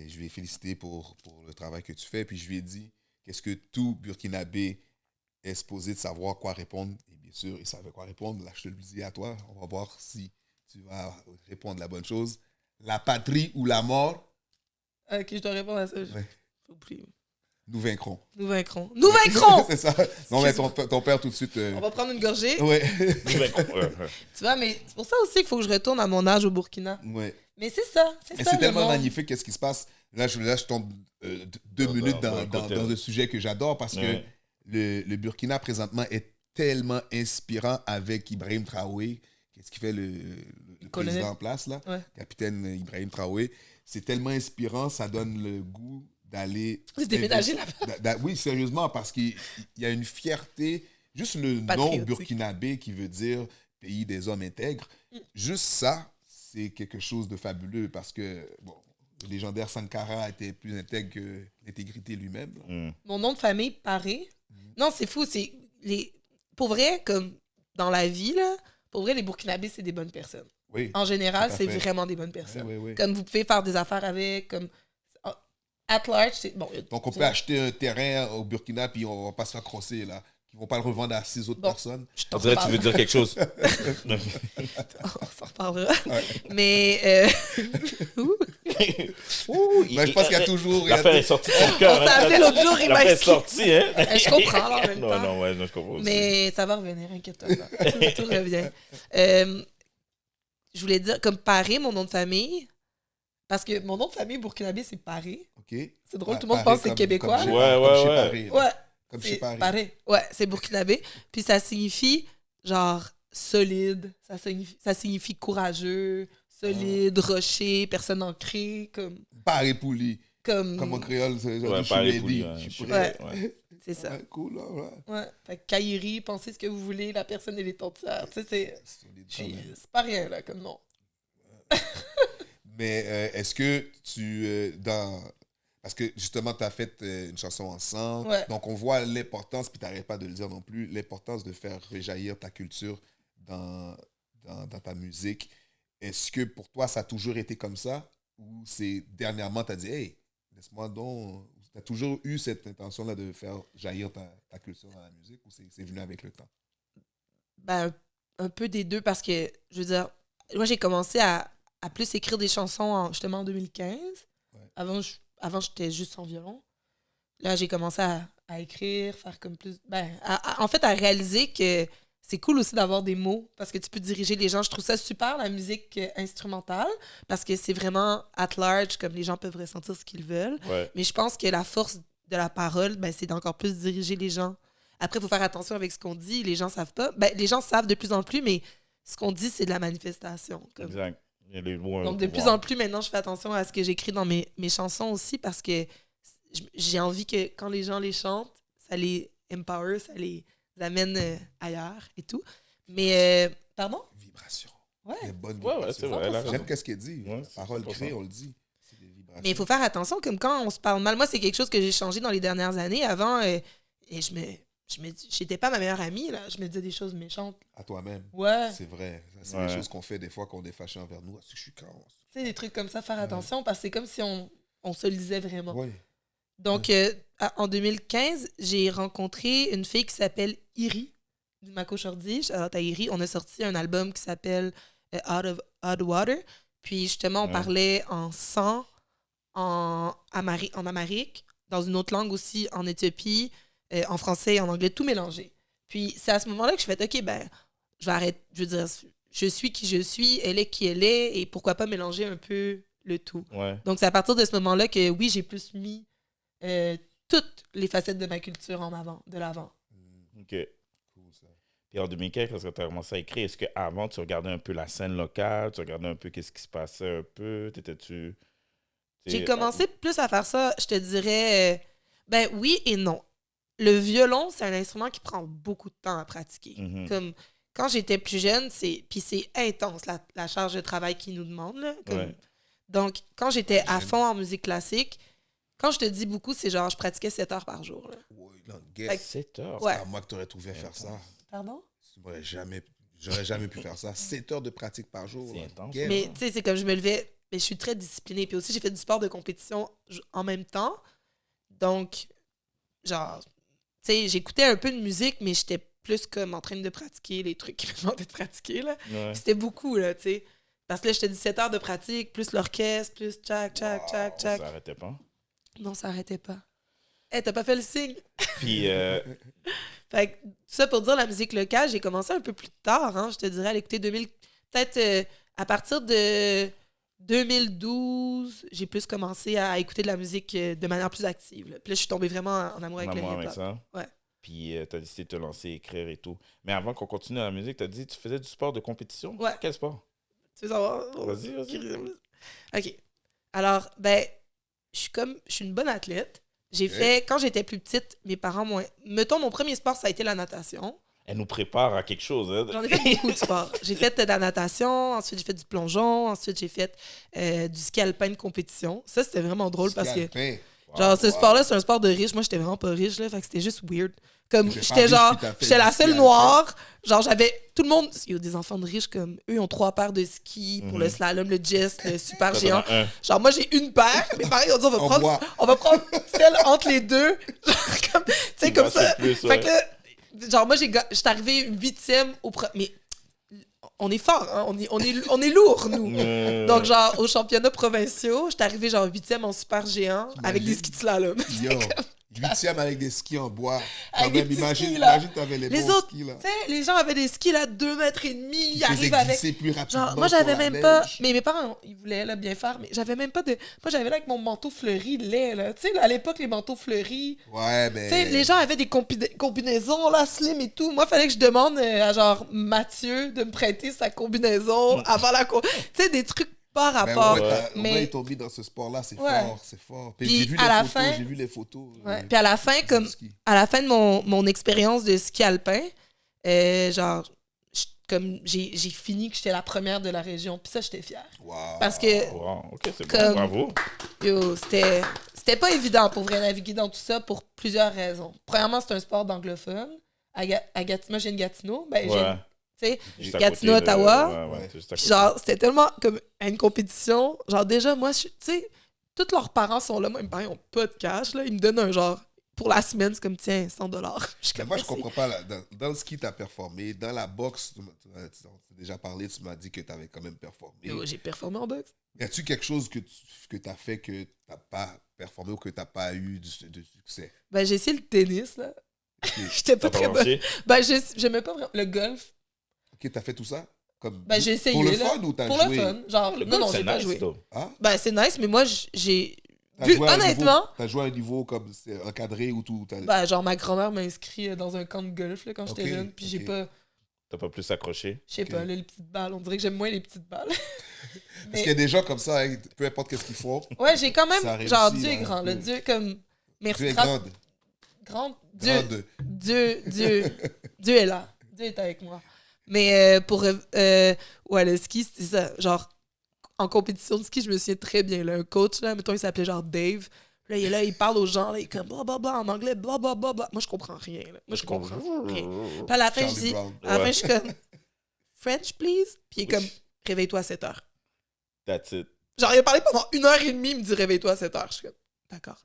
je lui ai félicité pour le travail que tu fais. Puis je lui ai dit, qu'est-ce que tout Burkinabé est supposé de savoir quoi répondre? Et bien sûr, il savait quoi répondre. Là, je te le dis à toi. On va voir si tu vas répondre la bonne chose. La patrie ou la mort? Ok, je dois répondre à ça. Ouais. Oublié. Nous vaincrons. Nous vaincrons. Nous vaincrons! C'est ça. Non, mais ton père, tout de suite... On va prendre une gorgée. Ouais. Tu vois, mais c'est pour ça aussi qu'il faut que je retourne à mon âge au Burkina. Ouais. Mais c'est ça. Et c'est tellement magnifique, qu'est-ce qui se passe. Là, je tombe 2 minutes dans un sujet que j'adore parce que le Burkina, présentement, est tellement inspirant avec Ibrahim Traoré. Qu'est-ce qui fait le président en place, là, Ouais. capitaine Ibrahim Traoré. C'est tellement inspirant, ça donne le goût d'aller... C'est déménager là-bas. Oui, sérieusement, parce qu'il y a une fierté, juste le nom Patriotique. burkinabé qui veut dire pays des hommes intègres. Juste ça, c'est quelque chose de fabuleux parce que, bon, le légendaire Sankara était plus intègre que l'intégrité lui-même. Là. Mon nom de famille, Paré. Non, c'est fou. Pour vrai, comme dans la vie, là, pour vrai, les Burkinabés, c'est des bonnes personnes. Oui. En général, Tout à c'est fait. vraiment des bonnes personnes. Oui. Comme vous pouvez faire des affaires avec, comme at large, c'est bon. Donc, on peut acheter un terrain au Burkina puis on va pas se faire crosser, là. Ils vont pas le revendre à 6 autres Bon. personnes. On dirait que tu veux dire quelque chose. On s'en reparlera. Ouais. Mais ouh, Mais je pense qu'il y a toujours... L'affaire est sortie de son cœur. on s'est appelé l'autre jour, il m'a L'affaire est expliqué. sortie, hein? Je comprends, là, en même temps. Non, je comprends aussi. Mais ça va revenir, inquiète-toi pas. Tout revient. Je voulais dire, comme Paré, mon nom de famille, parce que mon nom de famille burkinabé, c'est Paré. OK. C'est drôle, tout le monde pense que c'est québécois. Comme Ouais. chez Paris, là. Ouais. Comme C'est chez Paris. Paré. Ouais, c'est burkinabé. Puis ça signifie, genre, solide. Ça signifie courageux, solide, rocher, personne ancrée, comme... Paris Pouli. comme Comme en créole, c'est Ouais, je suis Paris ready, Pouli, ouais. je suis Ouais. prêt. c'est ça. Ouais, cool, là, ouais. Ouais. Fait que Kairi, pensez ce que vous voulez, la personne, elle est entière. Tu sais, Solide quand même. c'est pas rien, là, comme nom. Mais est-ce que parce que justement, tu as fait une chanson ensemble. Ouais. Donc, on voit l'importance, puis tu n'arrêtes pas de le dire non plus, l'importance de faire rejaillir ta culture dans ta musique. Est-ce que pour toi, ça a toujours été comme ça? Ou c'est dernièrement, tu as dit, hey, laisse-moi donc. Tu as toujours eu cette intention-là de faire jaillir ta culture dans la musique ou c'est venu avec le temps? Ben, un peu des deux, parce que, je veux dire, moi, j'ai commencé à plus écrire des chansons justement en 2015. Ouais. Avant, j'étais juste en violon. Là, j'ai commencé à écrire, faire comme plus... en fait, à réaliser que c'est cool aussi d'avoir des mots, parce que tu peux diriger les gens. Je trouve ça super, la musique instrumentale, parce que c'est vraiment at large, comme les gens peuvent ressentir ce qu'ils veulent. Ouais. Mais je pense que la force de la parole, ben, c'est d'encore plus diriger les gens. Après, il faut faire attention avec ce qu'on dit. Les gens savent pas. Ben, les gens savent de plus en plus, mais ce qu'on dit, c'est de la manifestation. Comme. Exact. Il y a les mots, Donc, de plus en plus, maintenant, je fais attention à ce que j'écris dans mes chansons aussi, parce que j'ai envie que quand les gens les chantent, ça les empower, ça les amène ailleurs et tout. Mais, pardon? Vibration. Ouais. Des bonnes Ouais, vibrations. c'est vrai. elle a raison. J'aime qu'est-ce qu'elle dit. Ouais, La parole 100%. crée, on le dit. C'est des vibrations. Mais il faut faire attention, comme quand on se parle mal. Moi, c'est quelque chose que j'ai changé dans les dernières années. Avant, et j'étais pas ma meilleure amie, là. Je me disais des choses méchantes. À toi-même. Ouais. C'est vrai. Ça, c'est Ouais. des choses qu'on fait des fois qu'on est fâché envers nous. Ah, c'est que je suis con. Tu sais, des trucs comme ça, faire attention, parce que c'est comme si on se le disait vraiment. Oui. Donc, en 2015, j'ai rencontré une fille qui s'appelle Iri, du Mako Shordi. Shout-out à Iri. On a sorti un album qui s'appelle Out of Water. Puis, justement, on Ouais. parlait en sang, en Amérique, dans une autre langue aussi, en Éthiopie, en français et en anglais, tout mélangé. Puis, c'est à ce moment-là que je fais, OK, ben, je vais arrêter. Je veux dire, je suis qui je suis, elle est qui elle est, et pourquoi pas mélanger un peu le tout. Ouais. Donc, c'est à partir de ce moment-là que, oui, j'ai plus mis toutes les facettes de ma culture en avant, de l'avant. OK. Cool, ça. Puis en 2015, quand tu as commencé à écrire, est-ce qu'avant, tu regardais un peu la scène locale? Tu regardais un peu qu'est-ce qui se passait un peu? T'étais-tu... J'ai commencé plus à faire ça, je te dirais, ben oui et non. Le violon, c'est un instrument qui prend beaucoup de temps à pratiquer. Mhm. Comme quand j'étais plus jeune, puis c'est intense la charge de travail qu'ils nous demandent. Là, comme. Ouais. Donc, quand j'étais à fond en musique classique, quand je te dis beaucoup, c'est genre je pratiquais 7 heures par jour. Là. Oui, non, Fait guess. que- 7 heures. Ouais. À moi que tu aurais trouvé à faire ça. Pardon? J'aurais jamais pu faire ça. 7 heures de pratique par jour. C'est là. intense, Guess. Mais tu sais, c'est comme je me levais, mais je suis très disciplinée. Puis aussi, j'ai fait du sport de compétition en même temps. Donc, genre, tu sais, j'écoutais un peu de musique, mais j'étais plus comme en train de pratiquer les trucs qui me demandaient de pratiquer, là. Ouais. C'était beaucoup, là, tu sais. Parce que là, j'étais 17 heures de pratique, plus l'orchestre, plus tchac. Ça n'arrêtait pas. Non, ça arrêtait pas. Hey, t'as pas fait le signe? Puis, Fait que, ça pour dire la musique locale, j'ai commencé un peu plus tard, hein, je te dirais, à l'écouter peut-être à partir de 2012, j'ai plus commencé à écouter de la musique de manière plus active. Là. Puis là, je suis tombée vraiment en amour avec en le amour avec hip-hop. ça. Ouais. Puis, tu as décidé de te lancer, écrire et tout. Mais avant qu'on continue la musique, tu as dit que tu faisais du sport de compétition? Ouais. Quel sport? Tu veux savoir? Vas-y. OK. Alors, je suis une bonne athlète. J'ai fait, quand j'étais plus petite, mes parents m'ont... Mettons, mon premier sport, ça a été la natation. Elle nous prépare à quelque chose. Hein? J'en ai fait beaucoup de sports. J'ai fait de la natation, ensuite j'ai fait du plongeon, ensuite j'ai fait du ski alpin de compétition. Ça, c'était vraiment drôle parce que... Genre, ce sport-là, c'est un sport de riche. Moi, j'étais vraiment pas riche, là. Fait que c'était juste weird. Comme, j'étais la seule noire. Genre, j'avais tout le monde. Il y a des enfants de riches, comme eux, ils ont 3 paires de skis pour le slalom, le gist, le super géant. Genre, moi, j'ai une paire. Mais pareil, on dit, on va prendre celle entre les deux. Genre, comme, tu sais, comme ça. Fait que là, genre, moi, j'étais arrivée 8e au mais on est fort, hein? On est lourd, nous. Donc, genre, aux championnats provinciaux, j'étais arrivée genre 8e en super géant avec des skis de slalom. Yo, 8e avec des skis en bois. Avec des petits imagine, skis, là. t'avais les Les bons autres, skis, là. tu sais, les gens avaient des skis, là, 2,5 mètres, ils arrivent avec... plus rapidement. Genre, moi, j'avais sur la même pas... neige. Mais mes parents, ils voulaient là, bien faire, mais j'avais même pas de... Moi, j'avais là avec mon manteau fleuri laid, là. Tu sais, là, à l'époque, les manteaux fleuris... Ouais, mais... Tu sais, les gens avaient des combinaisons, là, slim et tout. Moi, il fallait que je demande à, genre, Mathieu de me prêter sa combinaison avant la... Tu sais, des trucs pas rapport. Mais ils t'ont mis dans ce sport-là, c'est fort. Puis j'ai vu les photos. Ouais. Puis à la fin, à la fin de mon expérience de ski alpin, genre, comme j'ai fini que j'étais la première de la région. Puis ça, j'étais fière. Wow. Parce que... OK, c'est comme, bon, bravo. Yo, c'était pas évident pour vrai naviguer dans tout ça pour plusieurs raisons. Premièrement, c'est un sport d'anglophone. À Gatineau, moi, j'ai une Gatineau. Ben, Ouais. tu sais, Juste à Gatineau, côté de- Ottawa. ouais, juste à Puis côté. genre, c'était tellement comme à une compétition. Genre, déjà, moi, tu sais, tous leurs parents sont là. Moi, mes parents, ils ont pas de cash. Là. Ils me donnent un genre, pour la semaine, c'est comme, tiens, $100. Mais moi, je comprends pas. Là, dans le ski, tu as performé. Dans la boxe, tu as déjà parlé, tu m'as dit que tu avais quand même performé. Yo, j'ai performé en boxe. Y a-tu quelque chose que tu as fait que tu n'as pas performé ou que tu n'as pas eu de succès? Ben, j'ai essayé le tennis, là. J'étais pas T'as très pas bonne. marché? Ben, j'aimais pas vraiment le golf. Ok, tu as fait tout ça? Comme, Ben, j'ai essayé. pour le là. fun ou t'as Pour joué? le fun. Genre, Le non, golf, j'ai c'est pas nice, joué. though. Hein? Ben, c'est nice, mais moi, j'ai. T'as Vu, joué à un honnêtement, niveau- t'as joué à un niveau comme c'est encadré ou tout? ben, genre, ma grand-mère m'a inscrit dans un camp de golf là, quand j'étais Ok, jeune. Puis j'ai ok. pas. T'as pas plus accroché? Je sais Ok. pas, là, les petites balles. On dirait que j'aime moins les petites balles. Parce qu'il y a des gens comme ça, hein, peu importe qu'est-ce qu'ils font. Ouais, j'ai quand même. Ça réussit, Genre, Dieu là, est grand. un Le peu. Dieu, comme. Merci. Dieu est grâce- grande. Grande. Dieu. Grande. Dieu est là. Dieu est avec moi. Mais ouais, le ski, c'était ça. Genre, en compétition de ski, je me souviens très bien. Là, un coach, là, mettons, il s'appelait genre Dave. Là, il parle aux gens, là, il est comme blablabla en anglais, blablabla. Moi, je comprends rien. Là. Moi, je comprends rien. Puis à la fin, je Charlie dis, Brown. à la fin, Ouais. je suis comme French, please. Puis il est comme réveille-toi à 7 heures. That's it. Genre, il a parlé pendant 1h30, il me dit réveille-toi à 7 heures. Je suis comme d'accord.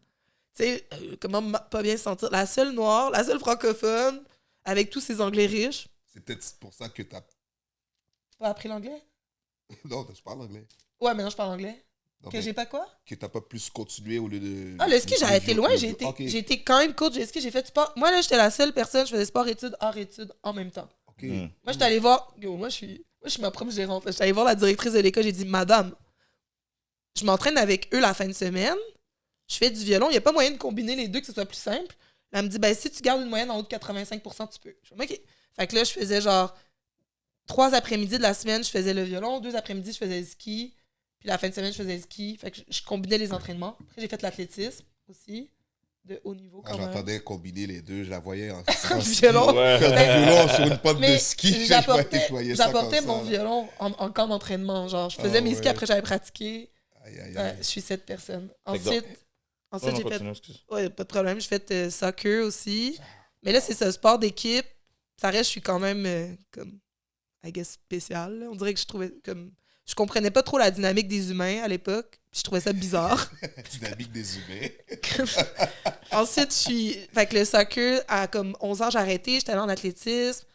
Tu sais, comment pas bien se sentir? La seule noire, la seule francophone, avec tous ces anglais riches. C'est peut-être pour ça que t'as... Pas appris l'anglais? Non, tu parles anglais. Ouais, maintenant je parle anglais. Non, Que mais j'ai pas quoi? que t'as pas plus continué au lieu de... Ah, le ski, j'ai été loin. J'ai été, Ok. j'ai été quand même coach de ski. J'ai fait sport. Moi, là, j'étais la seule personne. Je faisais sport-études, art-études en même temps. Ok. Mm. Moi, j'étais allée voir. Yo, moi, je suis ma propre gérante. J'étais allée voir la directrice de l'école. J'ai dit, madame, je m'entraîne avec eux la fin de semaine. Je fais du violon. Il n'y a pas moyen de combiner les deux, que ce soit plus simple. Elle me dit, ben, si tu gardes une moyenne en haut de 85%, tu peux. Je dis, OK. Fait que là, je faisais genre 3 après-midi de la semaine, je faisais le violon. 2 après-midi, je faisais le ski. Puis la fin de semaine, je faisais le ski. Fait que je combinais les entraînements. Après, j'ai fait l'athlétisme aussi, de haut niveau Quand quand même. j'entendais combiner les deux, je la voyais en Le violon. Ouais. faire du violon sur une pente Mais de ski. Je voyais ça j'apportais comme mon ça, là. violon en camp d'entraînement. Genre, je faisais Ah mes skis, ouais. après j'avais pratiqué. Aïe, aïe, Ouais, aïe. je suis cette personne. Fait que Ensuite, Oh, j'ai non, fait... continue, excuse. Ouais, pas de problème. J'ai fait soccer aussi. Mais là, c'est ça, sport d'équipe. Ça reste, je suis quand même comme, I guess, spécial. Là. On dirait que je trouvais comme... Je comprenais pas trop la dynamique des humains à l'époque. Puis je trouvais ça bizarre. Dynamique des humains. Ensuite, je suis... Fait que le soccer, à comme 11 ans, j'ai arrêté. J'étais allée en athlétisme.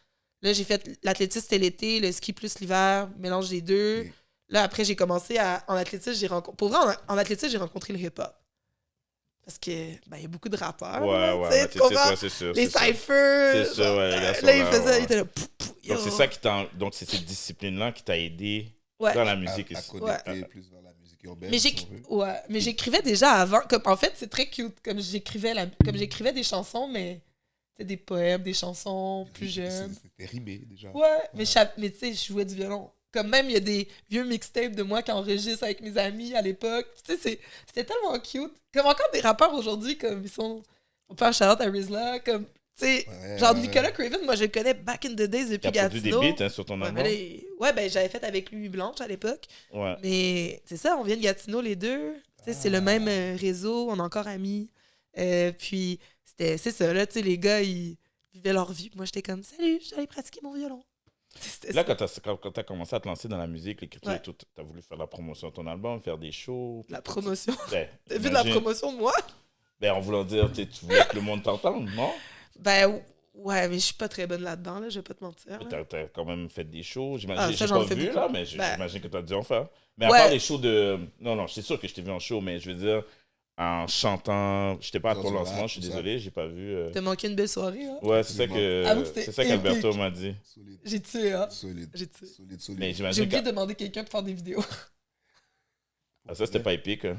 Là, j'ai fait l'athlétisme, c'était l'été, le ski plus l'hiver, mélange des deux. Ok. Là, après, j'ai commencé en athlétisme, Pour vrai, en athlétisme, j'ai rencontré le hip-hop. Parce que, ben, il y a beaucoup de rappeurs. là, Ouais, tu sais, ouais, tu comprends? c'est sûr. Les c'est sûr. cyphers. C'est sûr, ouais, les gars sont Là, il là, faisait, ouais. il était là. Pouf, pouf, Donc, yo. c'est ça qui t'a. Donc, c'est cette discipline-là qui t'a aidé Ouais. dans la musique À ici. connecter plus vers la musique urbaine. Mais si on veut. ouais, mais j'écrivais déjà avant. Comme, en fait, c'est très cute. Comme j'écrivais des chansons, mais c'était des poèmes, des chansons plus jeunes. C'était rimé déjà. Ouais, mais tu sais, je jouais du violon. Comme même, il y a des vieux mixtapes de moi qui enregistrent avec mes amis à l'époque. Tu sais, c'était tellement cute. Comme encore des rappeurs aujourd'hui, comme ils sont... On peut faire shout-out à Rizla, comme... Tu sais, genre Nicolas Craven, moi je le connais back in the days depuis T'as produit Gatineau. des beats sur ton album? Ben j'avais fait avec Louis Blanche à l'époque. Ouais. Mais c'est ça, on vient de Gatineau les deux. Tu sais, c'est le même réseau, on est encore amis. Puis c'est ça, là, tu sais, les gars, ils vivaient leur vie. Moi, j'étais comme, salut, je suis allé pratiquer mon violon. Là, quand t'as commencé à te lancer dans la musique, l'écriture Ouais. et tout, t'as voulu faire la promotion de ton album, faire des shows. La promotion. Ben, T'as vu de la imagine- promotion de moi? Ben, en voulant dire, tu voulais que le monde t'entende, non? Ben, ouais, mais je suis pas très bonne là-dedans, là, je vais pas te mentir. Mais là. t'as quand même fait des shows. Ah, J'ai ça, j'en pas fais vu, beaucoup. là, mais Ben, j'imagine que t'as dû en faire. Mais à ouais. part les shows de... Non, c'est sûr que je t'ai vu en show, mais je veux dire, en chantant... J'étais pas à ton Dans un lancement, rap, je suis tout ça. désolé, j'ai pas vu... T'as manqué une belle soirée, hein? Ouais, c'est ça que... Avoue que c'était C'est ça qu'Alberto épique. m'a dit. Solide, J'ai tué, hein? solide, J'ai tué. solide, solide. Mais J'ai j'imagine oublié que... de demander quelqu'un pour faire des vidéos. Ah, ça, c'était pas épique, hein.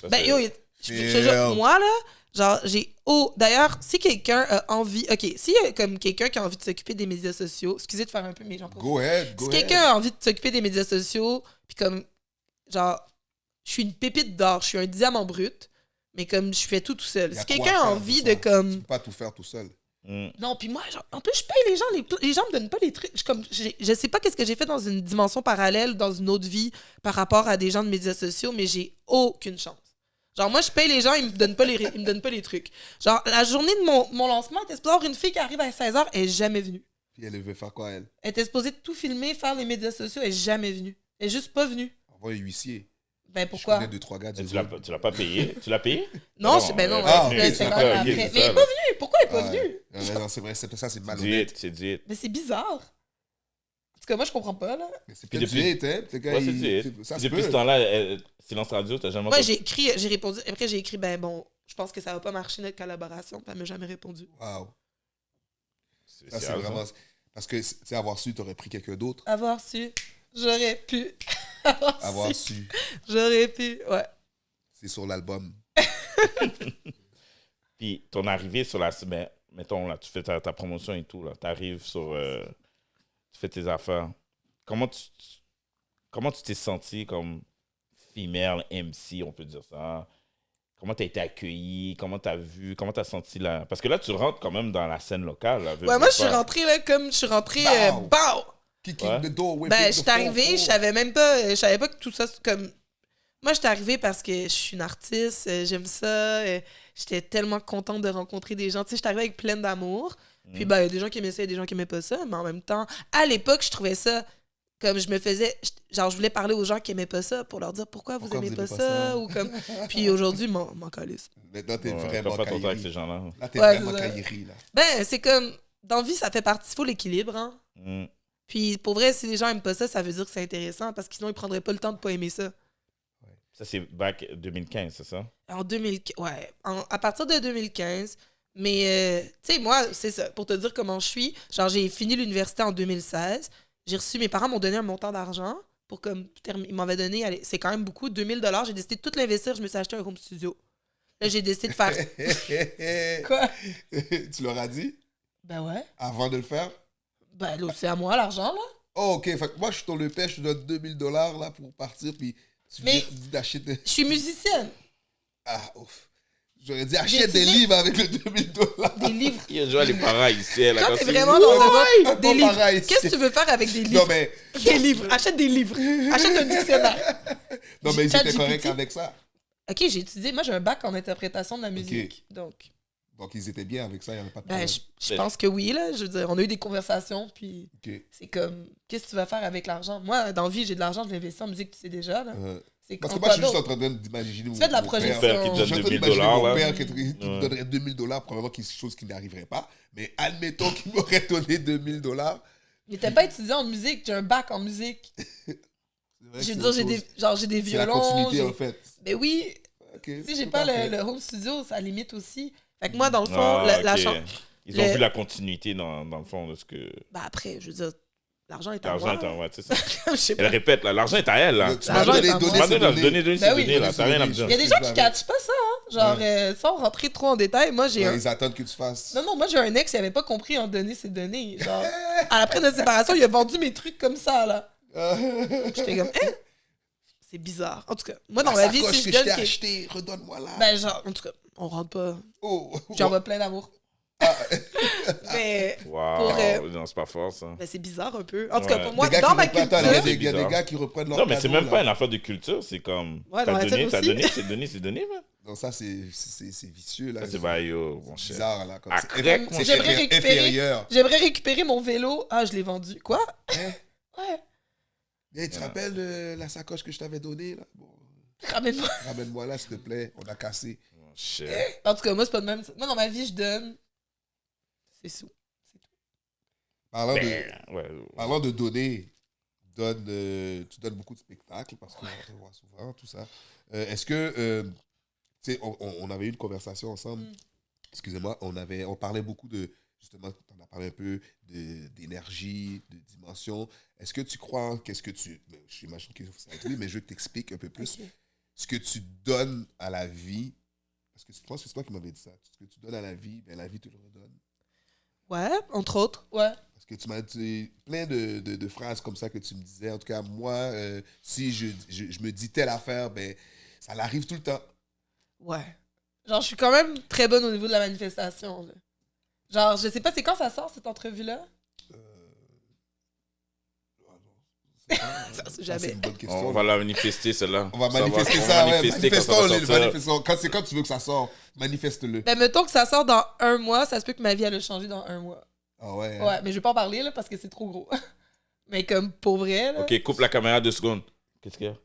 Ça, Ben, c'est- yo, je te jure, moi, là, genre, j'ai... Oh, d'ailleurs, si quelqu'un a envie... OK, s'il y a comme quelqu'un qui a envie de s'occuper des médias sociaux... Excusez de faire un peu, mais j'en profite. Go ahead, Si go ahead. quelqu'un a envie de s'occuper des médias sociaux, puis comme, genre, je suis une pépite d'or, je suis un diamant brut, mais comme je fais tout seul. Il y a Si quoi quelqu'un à a faire, envie c'est de ça. comme... Tu peux pas tout faire tout seul. Mm. Non, puis moi, genre, en plus, je paye les gens, les gens me donnent pas les trucs. Je sais pas qu'est-ce que j'ai fait dans une dimension parallèle, dans une autre vie, par rapport à des gens de médias sociaux, mais j'ai aucune chance. Genre, moi, je paye les gens, ils me donnent pas ils me donnent pas les trucs. Genre, la journée de mon lancement, elle était supposée avoir une fille qui arrive à 16h, elle est jamais venue. Puis elle veut faire quoi, elle? Elle était supposée tout filmer, faire les médias sociaux, elle est jamais venue. Elle est juste pas venue. Envoie un huissier. Ben, Je pourquoi? connais 2-3 gars du Tu l'as pas payé? Tu l'as payé? Non, Non, ben non, ah, ouais, ok, c'est ok, vraiment ok, après. c'est Mais ça, elle est là. pas venue. Pourquoi elle est pas venue? Non, c'est vrai, ça c'est C'est malhonnête. c'est dit. Mais c'est bizarre. En tout cas, moi, je comprends pas, là. Mais c'est Puis peut-être depuis- du hate, hein? Peut-être Ouais, c'est qu'il- dit. Ça se Depuis ce peut. temps-là, Silence Radio, t'as jamais... Moi, j'ai répondu. Après, j'ai écrit, ben bon, je pense que ça va pas marcher notre collaboration. Puis elle m'a jamais répondu. Wow. C'est Ça, c'est hasard. vraiment... Parce que, tu sais, avoir su, t'aurais pris quelqu'un d'autre. Avoir su, j'aurais pu. Avoir su, J'aurais pu, ouais. c'est sur l'album. Puis ton arrivée sur la... Ben, mettons, là, tu fais ta promotion et tout, là. T'arrives sur... tu fais tes affaires. Comment tu t'es senti comme female MC, on peut dire ça? Comment t'as été accueilli? Comment t'as vu? Comment t'as senti là? Parce que là, tu rentres quand même dans la scène locale. Là, Ouais, moi, je suis rentrée, là, comme je suis rentrée. Bow. Bow! Kicking Ouais. the door, whipping Ben, the j'étais arrivée, floor. je savais même pas. Je savais pas que tout ça, c'est comme. Moi, j'étais arrivée parce que je suis une artiste, j'aime ça. J'étais tellement contente de rencontrer des gens. Tu sais, j'étais arrivée avec plein d'amour. Puis, ben, il y a des gens qui aimaient ça, il y a des gens qui aimaient pas ça. Mais en même temps, à l'époque, je trouvais ça comme je me faisais. Genre, je voulais parler aux gens qui aimaient pas ça pour leur dire pourquoi vous Pourquoi aimez vous pas aimez pas ça. ça? Ou comme... Puis aujourd'hui, m'en calisse. Maintenant, t'es T'as vraiment pas ton temps avec ces caillerie. gens-là. Là, t'es Ouais, vraiment c'est ça. caillerie, là. Ben, c'est comme. Dans la vie, ça fait partie. Il faut l'équilibre, hein. Mm. Puis, pour vrai, si les gens aiment pas ça, ça veut dire que c'est intéressant parce que sinon, ils prendraient pas le temps de pas aimer ça. Ça, c'est back 2015, c'est ça? En 2015, ouais. À partir de 2015. Mais, tu sais, moi, c'est ça. Pour te dire comment je suis, genre, j'ai fini l'université en 2016. J'ai reçu, mes parents m'ont donné un montant d'argent pour comme, ils m'avaient donné, allez, c'est quand même beaucoup, 2000 $. J'ai décidé de tout l'investir, je me suis acheté un home studio. Là, j'ai décidé de faire. Quoi? Tu leur as dit Ben ouais. avant de le faire? Ben là, c'est à moi l'argent, là. Oh, ok. Fait que moi, je suis ton le père, je te donne 2000 $ là pour partir, puis tu Mais- viens d'acheter. Je suis musicienne. Ah, ouf. J'aurais dit achète des étudié- livres avec le 2000 $. Des livres. Il y a déjà les parents ici. Là, Quand quand t'es c'est- vraiment dans un Pas des livres. pareil, Qu'est-ce que c'est- tu veux faire avec des livres? Non, mais, Des livres. Achète des livres. Achète un dictionnaire. non, mais ils ChatGPT. étaient corrects avec ça. Ok, j'ai étudié. Moi, j'ai un bac en interprétation de la musique. Donc, Donc, ils étaient bien avec ça, il n'y avait pas de ben, problème. je pense que oui, là. Je veux dire, on a eu des conversations, puis Ok. c'est comme, qu'est-ce que tu vas faire avec l'argent? Moi, dans la vie, j'ai de l'argent, je l'investis en musique, tu sais déjà, là. C'est Parce en que moi, quoi je suis juste en d'autre? train d'imaginer. Tu fais de la mon projection. père. Père qui te Je suis en donne train 2000 d'imaginer $. mon là. père qui me donnerait 2000 $, probablement quelque chose qui n'arriverait pas. Mais admettons qu'il m'aurait donné 2000 $. Mais t'es pas étudiant en musique, j'ai un bac en musique. Je veux dire, j'ai des C'est la violons. continuité, en fait. Ben oui, Ok, si j'ai tout pas à fait. le home studio, ça limite aussi. Fait que moi, dans le fond, Ah, la ok. chance. Ils ont le- vu la continuité dans le fond de ce que... Ben après, je veux dire, l'argent est à L'argent moi. est à... Ouais, c'est ça. Je sais Elle pas. répète, là, l'argent est à elle, là. Tu Ça m'as L'argent donné, est à donné, moi. c'est donné. Donner, Ben c'est oui. donner, là. T'as rien à me dire. Il y a des gens qui catchent pas ça, hein? Genre, sans rentrer trop en détail, moi j'ai Ouais, un... ils attendent que tu fasses. Non, moi j'ai un ex qui avait pas compris en donner ses données. Genre, après notre séparation, il a vendu mes trucs comme ça, là. J'étais comme, hein? C'est bizarre. En tout cas, moi, dans La ma vie, sacoche si que je je donne... t'ai acheté, redonne-moi là. Ben, genre, en tout cas, on rentre pas... Oh. J'envoie plein d'amour. Mais Wow, non, c'est pas fort, ça. ben, c'est bizarre un peu. En tout cas, Ouais. pour moi, Les gars dans qui ma reprennent- culture... attends, C'est il y a des bizarre. gars qui reprennent leur Non, mais c'est cadeau, même pas là. une affaire de culture, c'est comme. Ouais, dans t'as la donné, tête t'as aussi. donné, c'est donné, man. Non, ça, c'est vicieux, là. Ça, c'est pas yo, mon C'est cher. bizarre, là. Comme Ah, c'est crack, c'est j'aimerais récupérer- inférieur. J'aimerais récupérer mon vélo. Ah, je l'ai vendu. Quoi? Hein? Ouais. Hey, tu te rappelles la sacoche que je t'avais donnée, là? Bon, Ramène-moi. ramène-moi là, s'il te plaît. On a cassé. Mon cher. En tout cas, moi, c'est pas de même. Moi, dans ma vie, je donne. C'est sous. Parlant de... Ouais. Parlant de donner, tu donnes beaucoup de spectacles parce qu'on te voit souvent, tout ça. Est-ce que, tu sais, on avait eu une conversation ensemble, excusez-moi, on parlait beaucoup de, justement, on a parlé un peu d'énergie, de dimension. Est-ce que tu crois, j'imagine que ça va être oui, mais je veux que tu expliques un peu plus ce que tu donnes à la vie, parce que je pense que c'est toi qui m'avais dit ça, ce que tu donnes à la vie, ben, la vie te le redonne. Ouais, entre autres. Ouais. Parce que tu m'as dit plein de phrases comme ça que tu me disais. En tout cas, moi, si je me dis telle affaire, ben, ça l'arrive tout le temps. Ouais. Genre, je suis quand même très bonne au niveau de la manifestation. Là. Genre, je sais pas, c'est quand ça sort, cette entrevue-là? Ça, c'est C'est jamais. une bonne question. On va la manifester, celle-là. On va Ça manifester on va ça, ouais. manifester quand ça va Manifestons-le, sortir. manifestons. C'est quand tu veux que ça sorte, manifeste-le. Ben, mettons que ça sort dans 1 mois, ça se peut que ma vie, elle a changé dans 1 mois. Ah ouais. hein. Ouais, mais je vais pas en parler, là, parce que c'est trop gros. Mais comme, pour vrai, là... Ok, coupe la caméra 2 secondes. Qu'est-ce qu'il y a?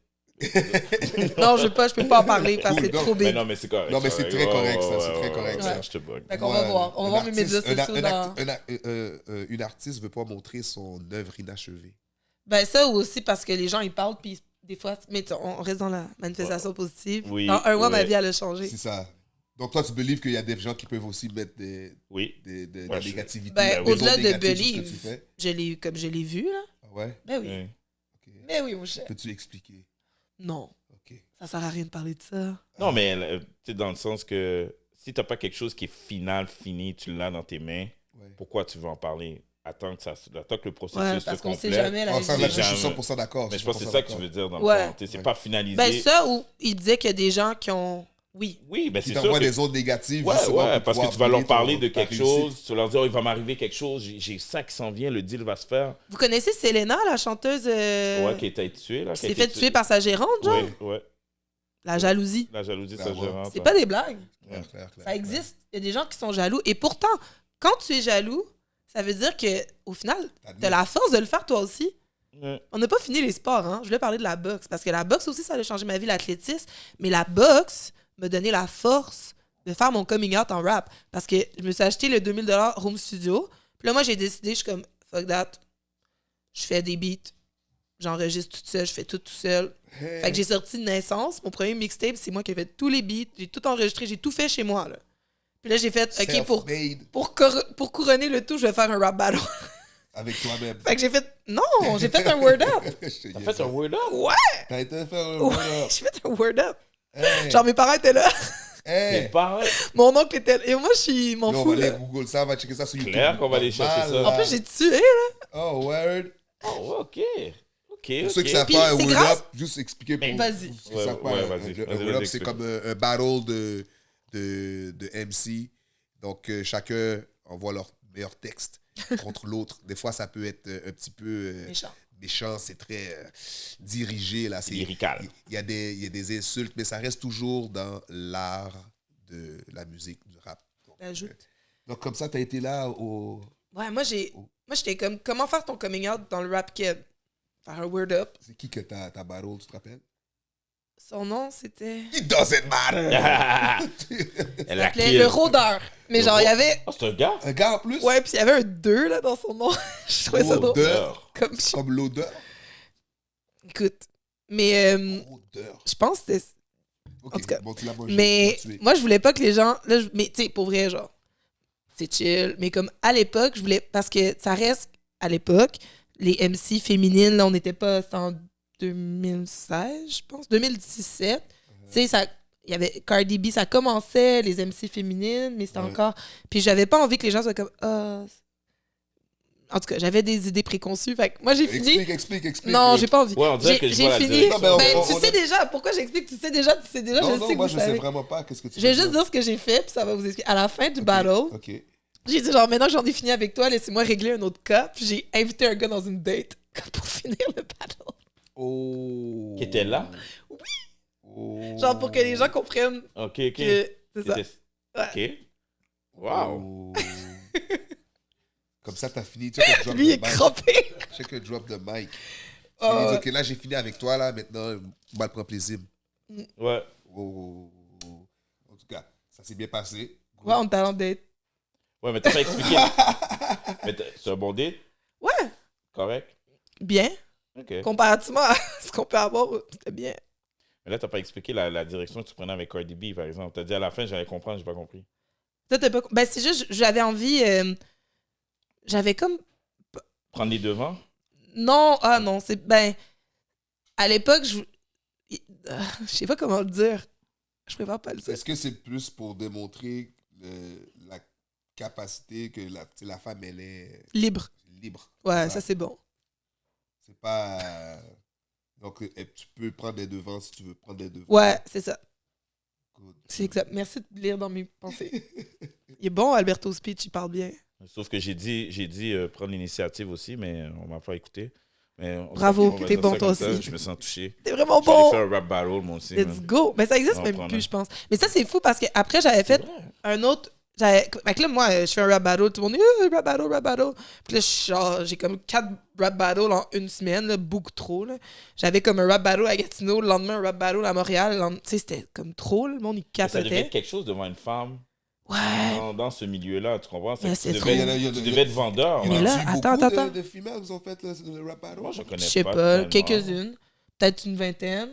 Non, je peux pas en parler, parce que Cool, c'est donc, trop Mais big. non, mais c'est correct. Non, mais c'est très correct, ça, c'est très ouais, correct, ouais, ça. ouais, je te bug. Fait qu'on va voir. On va voir mes médias sociaux dans... Une artiste veut pas montrer son œuvre inachevée. Ben, ça aussi, parce que les gens, ils parlent, puis des fois... Mais on reste dans la manifestation positive. Oui, Dans 1 mois, ma ouais. vie, elle a changé. C'est ça. Donc toi, tu belives qu'il y a des gens qui peuvent aussi mettre de Oui. la je- négativité. Ben, oui. au-delà des de choses négatives sur ce que tu believe, fais. comme je l'ai vu, là. Ah ouais? Ben oui. Oui. Ok. Ben oui, mon cher. Peux-tu expliquer? Non, Ok. ça sert à rien de parler de ça. Non, mais tu sais, dans le sens que si tu n'as pas quelque chose qui est final, fini, tu l'as dans tes mains, Ouais. pourquoi tu veux en parler? Attends que le processus Ouais, se parce qu'on sait complète. jamais la Oh, ça, vie. là-dessus, je jamais. suis 100% d'accord. Mais je suis pense que c'est 100% ça que tu d'accord. veux dire dans Ouais. le fond. Tu sais, c'est pas finalisé. Ben ça, ou il disait qu'il y a des gens qui ont... Oui. Oui, ben Qui c'est sûr. t'envoient que- des ondes négatives. Ouais, justement, ouais, pour parce que pouvoir tu vas leur briller parler ton- de ta quelque réussite. chose, tu vas leur dire, oh, il va m'arriver quelque chose, j'ai ça qui s'en vient, le deal va se faire. Vous connaissez Selena, la chanteuse Ouais, qui a été tuée, là. qui s'est fait tuer par sa gérante, genre? Oui, ouais. La jalousie. La jalousie, Ah ça ouais. gérante. C'est pas des blagues. Clair, clair, clair, Ça existe. Il y a des gens qui sont jaloux. Et pourtant, quand tu es jaloux, ça veut dire que au final, clair. tu as la force de le faire toi aussi. Ouais. On n'a pas fini les sports, hein. Je voulais parler de la boxe. Parce que la boxe aussi, ça a changé ma vie, l'athlétisme. Mais la boxe m'a donné la force de faire mon coming out en rap. Parce que je me suis acheté le 2000 $ Home Studio. Puis là, moi, j'ai décidé, je suis comme, fuck that. Je fais des beats. J'enregistre toute seule, je fais tout seul. Hey. Fait que j'ai sorti de naissance. Mon premier mixtape, c'est moi qui ai fait tous les beats. J'ai tout enregistré, j'ai tout fait chez moi, là. Puis là, j'ai fait, OK, Self-made pour couronner le tout, je vais faire un rap battle. avec toi-même. Fait que j'ai fait, non, j'ai fait un word up. T'as fait un word up? Ouais, T'as été faire un ouais, word up. j'ai fait un word up. Hey. Genre, mes parents étaient là. Hey. C'est pareil. Mon oncle était là. Et moi, je suis m'en Yo, on fou, va aller là. Google ça, on va checker ça sur YouTube. Clair qu'on va aller chercher Mal, ça. là. En plus, j'ai tué, là. Oh, word. Oh, OK. OK, Pour ceux qui OK. savent Puis, pas, un c'est word grâce- up, juste expliquer pour Vas-y. pour ceux qui Ouais, savent pas, ouais, un vas-y, word vas-y, up, c'est explique. comme un battle de MC. Donc, chacun envoie leur meilleur texte contre l'autre. Des fois, ça peut être un petit peu méchant, c'est très dirigé. Là. Lyrical. Il y a des insultes, mais ça reste toujours dans l'art de la musique, du rap. Donc, comme ça, tu as été là au... Ouais, moi, j'étais comme, comment faire ton coming out dans le rap kid? Faire un word up. C'est qui que t'as battle, tu te rappelles? Son nom, c'était... It doesn't matter! Elle a s'appelait kill. Le Rôdeur. Mais genre, il y avait... Oh, c'est un gars? Un gars en plus? Ouais, puis il y avait un 2, là, dans son nom. Je trouvais ça drôle. Odeur. Comme... L'odeur. Écoute, mais Odeur. je pense que c'était... Ok, En tout cas, bon, tu l'as mangé, Mais tu l'as tué. moi, je voulais pas que les gens... Là, mais tu sais, pour vrai, genre, c'est chill. Mais comme à l'époque, je voulais... Parce que ça reste, à l'époque, les MC féminines, là, on n'était pas... C'était en 2016, je pense. 2017. Tu sais, ça... Il y avait Cardi B, ça commençait, les MC féminines, mais c'était Ouais. encore... Puis j'avais pas envie que les gens soient comme... Ah... En tout cas, j'avais des idées préconçues. Fait que moi, j'ai fini. Explique. Non, j'ai pas envie. Ouais, on dirait que je J'ai vois la fini. direction. Non, mais Tu sais déjà. Pourquoi j'explique? Tu sais déjà. Non, je sais moi, que je vous sais savez. vraiment pas qu'est-ce que tu Je vais veux juste dire ce que j'ai fait, puis ça va vous expliquer. À la fin du Ok, battle, OK. j'ai dit genre, maintenant que j'en ai fini avec toi, laissez-moi régler un autre cas. Puis j'ai invité un gars dans une date pour finir le battle. Oh. Qui était là? Oh. Genre pour que les gens comprennent OK. que c'est ça. OK. Wow. Oh. Comme ça, t'as fini. Tu sais que drop Lui, il est the mic. crampé. Je sais que drop the mic. Oh, Il dit, OK, là, j'ai fini avec toi, là. Maintenant, on va le prendre plaisir. Ouais. Oh. En tout cas, ça s'est bien passé. Ouais, on t'a en date. Ouais, mais t'as pas expliqué. C'est un bon date? Ouais, Correct? bien. OK. Comparativement à ce qu'on peut avoir, c'était bien. Mais là, t'as pas expliqué la direction que tu prenais avec Cardi B, par exemple. T'as dit à la fin, j'allais comprendre, j'ai pas compris. Toi, t'as pas. Ben, c'est juste, j'avais envie. J'avais comme. Prendre les devants? Non, non, c'est. Ben. À l'époque, je sais pas comment le dire. Je préfère pas le dire. Est-ce que c'est plus pour démontrer la capacité que la femme, elle est Libre. libre? Ouais, C'est ça c'est bon. C'est pas... Donc, tu peux prendre des devants si tu veux prendre des devants. Ouais, c'est ça. Good. C'est exact. Merci de lire dans mes pensées. Il est bon, Alberto Speech, il parle bien. Sauf que j'ai dit prendre l'initiative aussi, mais on m'a pas écouté. Mais Bravo, on va t'es dire bon, ça toi comme ça, aussi. Je me sens touché. T'es vraiment J'allais bon. faire un rap battle, moi aussi. Let's go. Mais ça existe On même prend, plus, hein. je pense. Mais ça, c'est fou parce que après j'avais fait un autre. Fait que là, moi, je fais un rap battle. Tout le monde dit rap battle. Puis là, j'ai comme 4 rap battles en une semaine, là, beaucoup trop. Là. J'avais comme un rap battle à Gatineau, le lendemain, un rap battle à Montréal. Tu sais, c'était comme trop. Le monde, il Ça devait capotait. être quelque chose devant une femme Ouais. dans ce milieu-là, tu comprends? Mais Que c'est tu trop. devais être vendeur. Mais là. là, Y a-t-il attends, beaucoup attends. de females qui ont fait le rap battle? Moi, je connais Je sais pas. pas, tellement. quelques-unes. Peut-être une vingtaine.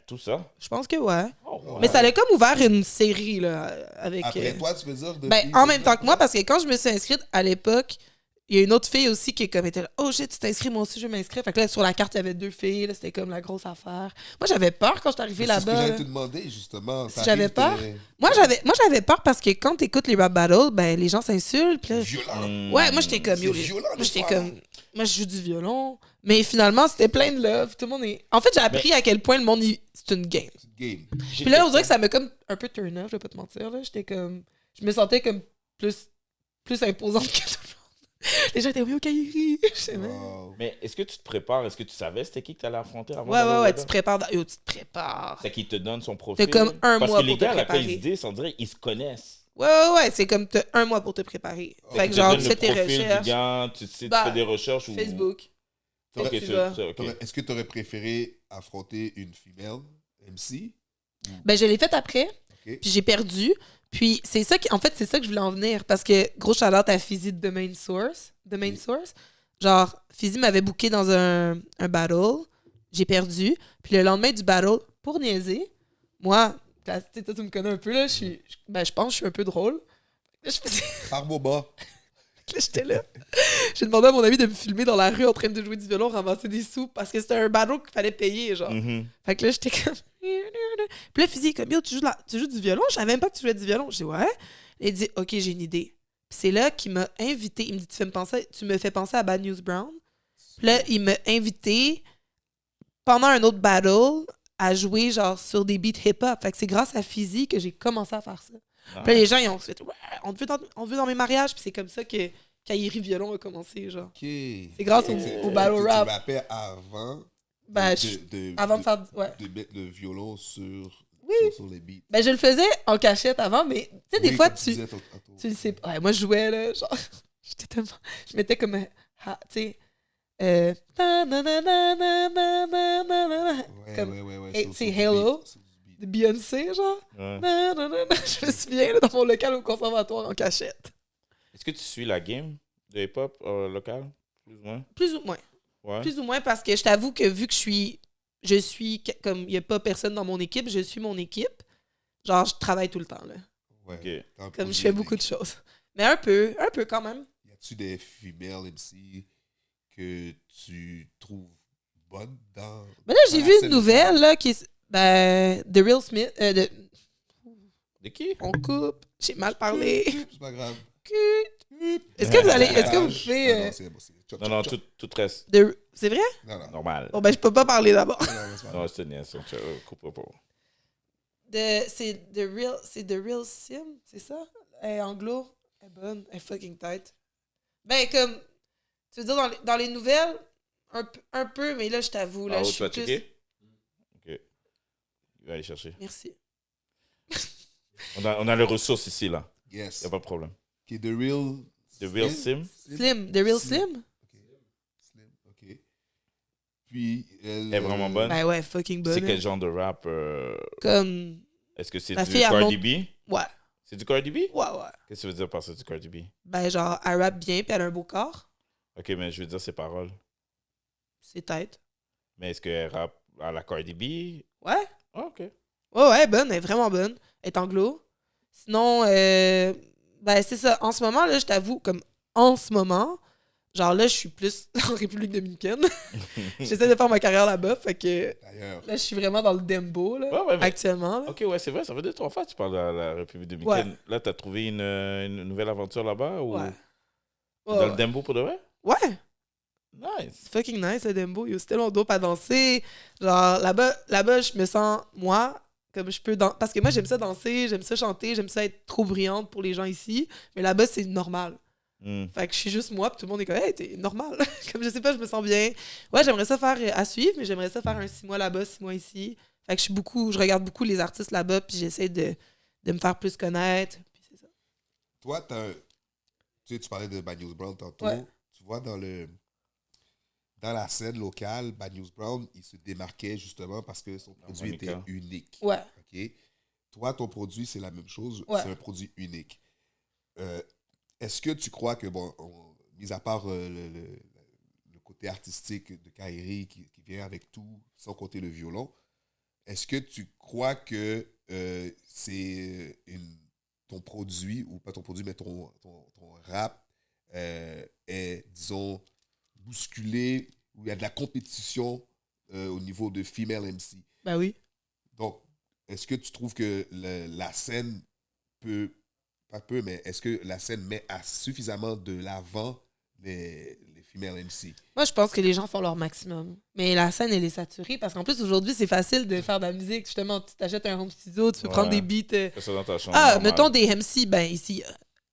Tout ça? Je pense que ouais. Oh, ouais. Mais ça a comme ouvert une série, là, avec... Après toi, tu veux dire? Ben, en même temps que moi, parce que quand je me suis inscrite à l'époque, il y a une autre fille aussi qui comme était là, oh shit, tu t'inscris, moi aussi je vais m'inscrire. Fait que là, sur la carte, il y avait 2 filles, là, c'était comme la grosse affaire. Moi, j'avais peur quand je suis arrivée C'est ce que là-bas. j'allais là. te demander, justement. Si j'avais peur? Moi, j'avais peur parce que quand t'écoutes les rap battles, ben, les gens s'insultent. Puis là, Violent. ouais, moi, j'étais comme, C'est yo, violent, moi, j'étais l'histoire, comme, là. moi, je joue du violon. Mais finalement, c'était plein de love. Tout le monde est. En fait, j'ai appris à quel point le monde, c'est une game. Game. Puis là, on dirait que ça m'a comme un peu turn off, je vais pas te mentir. Là. J'étais comme. Je me sentais comme plus imposante que tout le monde. Les gens étaient, oui, ok, Kairi. Je sais même. Wow. Mais est-ce que tu te prépares? Est-ce que tu savais c'était qui que tu allais affronter avant Ouais, d'aller au ouais, battle? tu te prépares. Yo, tu te prépares. C'est qui te donne son profil. T'as comme un Parce mois que les pour te gars, là, quand préparer. ils se disent, on dirait qu'ils se connaissent. Ouais, c'est comme t'as un mois pour te préparer. Fait Fait qu'ils que te genre, donnent tu le fais tes profil du recherches. gars, tu sais, Bah, tu fais des recherches ou... Facebook. Ok, tu tu- vas. ok. Est-ce que tu aurais préféré affronter une femelle MC? Ben, je l'ai fait après. Ok. Puis j'ai perdu. Puis c'est ça en fait, c'est ça que je voulais en venir. Parce que, gros shout-out à Fizzy de The Main Source. The Main Source. Genre, Fizzy m'avait booké dans un battle. J'ai perdu. Puis le lendemain du battle, pour niaiser, moi, tu me connais un peu, là, je pense que je suis un peu drôle. Là, je faisais... Par Boba. Là, j'étais là. J'ai demandé à mon ami de me filmer dans la rue en train de jouer du violon, ramasser des sous, parce que c'était un battle qu'il fallait payer, genre. Mhm. Fait que là, j'étais comme... Puis là, Fizzy est comme, yo, tu joues du violon? Je savais même pas que tu jouais du violon. Je dis, ouais. Il dit, OK, j'ai une idée. Puis c'est là qu'il m'a invité. Il me dit, tu me fais penser à Bad News Brown. Puis là, il m'a invité pendant un autre battle à jouer genre sur des beats hip-hop. Fait que c'est grâce à Fizzy que j'ai commencé à faire ça. Puis là, les gens, ils ont fait, ouais, on te veut dans mes mariages. Puis c'est comme ça que Kairi Violon a commencé, genre. OK. C'est grâce au battle Tu rap. rappais avant, Ben, avant de faire... Ouais. de mettre le violon sur les beats. Ben, je le faisais en cachette avant, mais tu sais, des Oui, fois, comme tu disais tantôt. le sais pas. Ouais, moi, je jouais, là, genre... J'étais tellement... Je mettais comme un... Tu sais... Ouais, comme- ouais. et sur c'est du beat, Hello. sur du beat. de Beyoncé, genre. Ouais. Je me souviens, là, dans mon local au conservatoire en cachette. Est-ce que tu suis la game de hip-hop local? Plus ou moins? Plus ou moins. Ouais. Plus ou moins parce que je t'avoue que vu que je suis comme il n'y a pas personne dans mon équipe, je suis mon équipe. Genre, je travaille tout le temps, là. Ouais. Ok. T'as un Comme je projet fais beaucoup de choses. Mais un peu quand même. Y a-tu des females MC que tu trouves bonnes dans. Mais là, j'ai dans vu la une scène nouvelle, là, qui est. Ben, The Real Smith. De qui? On coupe. J'ai mal parlé. C'est pas grave. Est-ce que vous pouvez. Ah, non, c'est bon, c'est Non, tout reste C'est vrai? Non, non. normal. Bon, ben, je peux pas parler d'abord. Non, c'est pas Non, je te niaise. Coupe pas. C'est The Real Sim, c'est ça? Elle est anglo, elle est bonne, elle est fucking tight. Ben, comme, tu veux dire, dans les nouvelles, un peu, mais là, je t'avoue, là, Ah, je tu vas suis plus... checker? Ok. Il va aller chercher. Merci. On a les ressources ici, là. Yes. Il n'y a pas de problème. Qui est The Real... The Real Sim? Slim, The Real Slim? Slim, ok. Puis... Elle est vraiment bonne. Ben ouais, fucking bonne. C'est quel hein. genre de rap? Comme, Est-ce que c'est La du fille, elle Cardi monte- B? ouais, C'est du Cardi B? ouais. Qu'est-ce que tu veux dire par ça, du Cardi B? Ben, genre, elle rappe bien, puis elle a un beau corps. Ok, mais je veux dire ses paroles. C'est tête. Mais est-ce qu'elle rappe à la Cardi B? Ouais. Ah, ok. Ouais, bonne, elle est vraiment bonne. Elle est anglo. Sinon, ben, c'est ça. En ce moment, là, je t'avoue, comme en ce moment, genre là, je suis plus en République dominicaine. J'essaie de faire ma carrière là-bas, fait que D'ailleurs. là, je suis vraiment dans le dembo, là, Ouais, mais- actuellement. Là. Ok, ouais, c'est vrai, ça fait 2-3 fois que tu parles de la République dominicaine. Là, t'as trouvé une nouvelle aventure là-bas? Ou Ouais. dans Ouais, le Dembo pour de vrai? ouais. Nice. C'est fucking nice, le dembo. Yo, c'était long dope à danser. Genre, là-bas, je me sens, moi, comme je peux danser. Parce que moi, j'aime ça danser, j'aime ça chanter, j'aime ça être trop brillante pour les gens ici. Mais là-bas, c'est normal. Hmm. Fait que je suis juste moi, puis tout le monde est comme, hey, t'es normal. Comme je sais pas, je me sens bien. Ouais, j'aimerais ça faire à suivre, mais j'aimerais ça faire un 6 mois là-bas, 6 mois ici. Fait que je regarde beaucoup les artistes là-bas, puis j'essaie de me faire plus connaître. Puis c'est ça. Toi, tu sais, tu parlais de Bad News Brown tantôt. Ouais. Tu vois, dans la scène locale, Bad News Brown, il se démarquait justement parce que son produit était Monica. unique. Ouais. OK? Toi, ton produit, c'est la même chose. Ouais. C'est un produit unique. Est-ce que tu crois que, bon, mis à part le côté artistique de Kairi qui vient avec tout, sans compter le violon, est-ce que tu crois que c'est ton produit, ou pas ton produit, mais ton rap est, disons, bousculé, où il y a de la compétition au niveau de female MC? Ben oui. Donc, est-ce que tu trouves que la scène pas peu, mais est-ce que la scène met suffisamment de l'avant les female MC? Moi, je pense que les gens font leur maximum. Mais la scène, elle est saturée parce qu'en plus, aujourd'hui, c'est facile de faire de la musique. Justement, tu t'achètes un home studio, tu peux prendre des beats. Fais ça dans ta chambre. Ah, normal. mettons des MC, ben ici,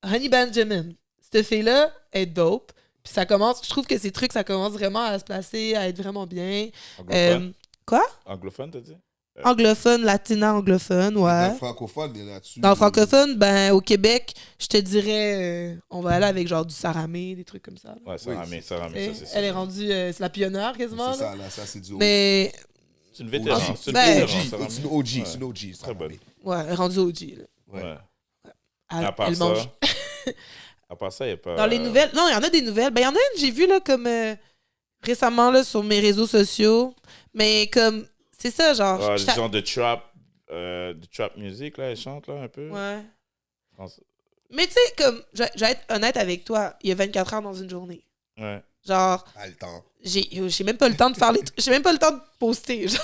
Honey Benjamin. Cette fille-là est dope. Puis ça commence, je trouve que ces trucs, ça commence vraiment à se placer, à être vraiment bien. Anglophone? Quoi? Anglophone, t'as dit? Anglophone, latina anglophone, Dans ouais. le francophone, il y en a-tu? Dans le francophone, ben au Québec, je te dirais, on va aller avec genre du Saramé, des trucs comme ça. là. Ouais, ça Oui, ramène, ça Tu ramène, sais, ça, c'est ça. elle est rendue, c'est la pionnière quasiment. C'est là. ça, là, ça, c'est du Mais C'est une vétéran. OG. C'est une Ben, vétéran, ça ramène. C'est une OG, Ouais. c'est une OG. ça Très bonne. ramène. ouais, elle est rendue OG. Là. Ouais. Ouais. Elle, À part elle ça, mange. à part ça, il n'y a pas... Dans les nouvelles, non, il y en a des nouvelles. Ben il y en a une, j'ai vu là comme récemment là sur mes réseaux sociaux. Mais comme c'est ça, genre. Ah, je le genre de trap music, là, elle chante, là, un peu. Ouais. France- Mais tu sais, comme, je vais être honnête avec toi, il y a 24 heures dans une journée. Ouais. Genre, Pas le temps. j'ai même pas le temps de faire les trucs. J'ai même pas le temps de poster. Genre,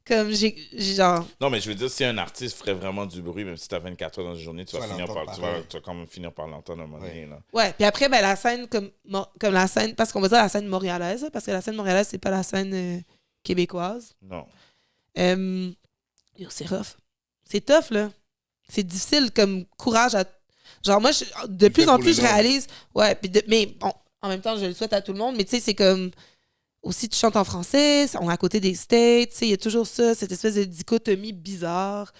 comme, genre. Non, mais je veux dire, si un artiste ferait vraiment du bruit, même si tu as 24 heures dans une journée, tu vas l'entendre tu pareil. vas quand même finir par l'entendre à un moment donné. Là. Ouais, puis après, ben, la scène, comme la scène, parce qu'on va dire la scène montréalaise, parce que la scène montréalaise, c'est pas la scène québécoise. Non. Yo, c'est rough. C'est tough, là. C'est difficile, comme courage à. Genre, moi, de Il plus fait en pour plus, le je nom. réalise. Ouais, mais bon, en même temps, je le souhaite à tout le monde, mais tu sais, c'est comme. Aussi, tu chantes en français, on est à côté des States, tu sais, il y a toujours ça, cette espèce de dichotomie bizarre.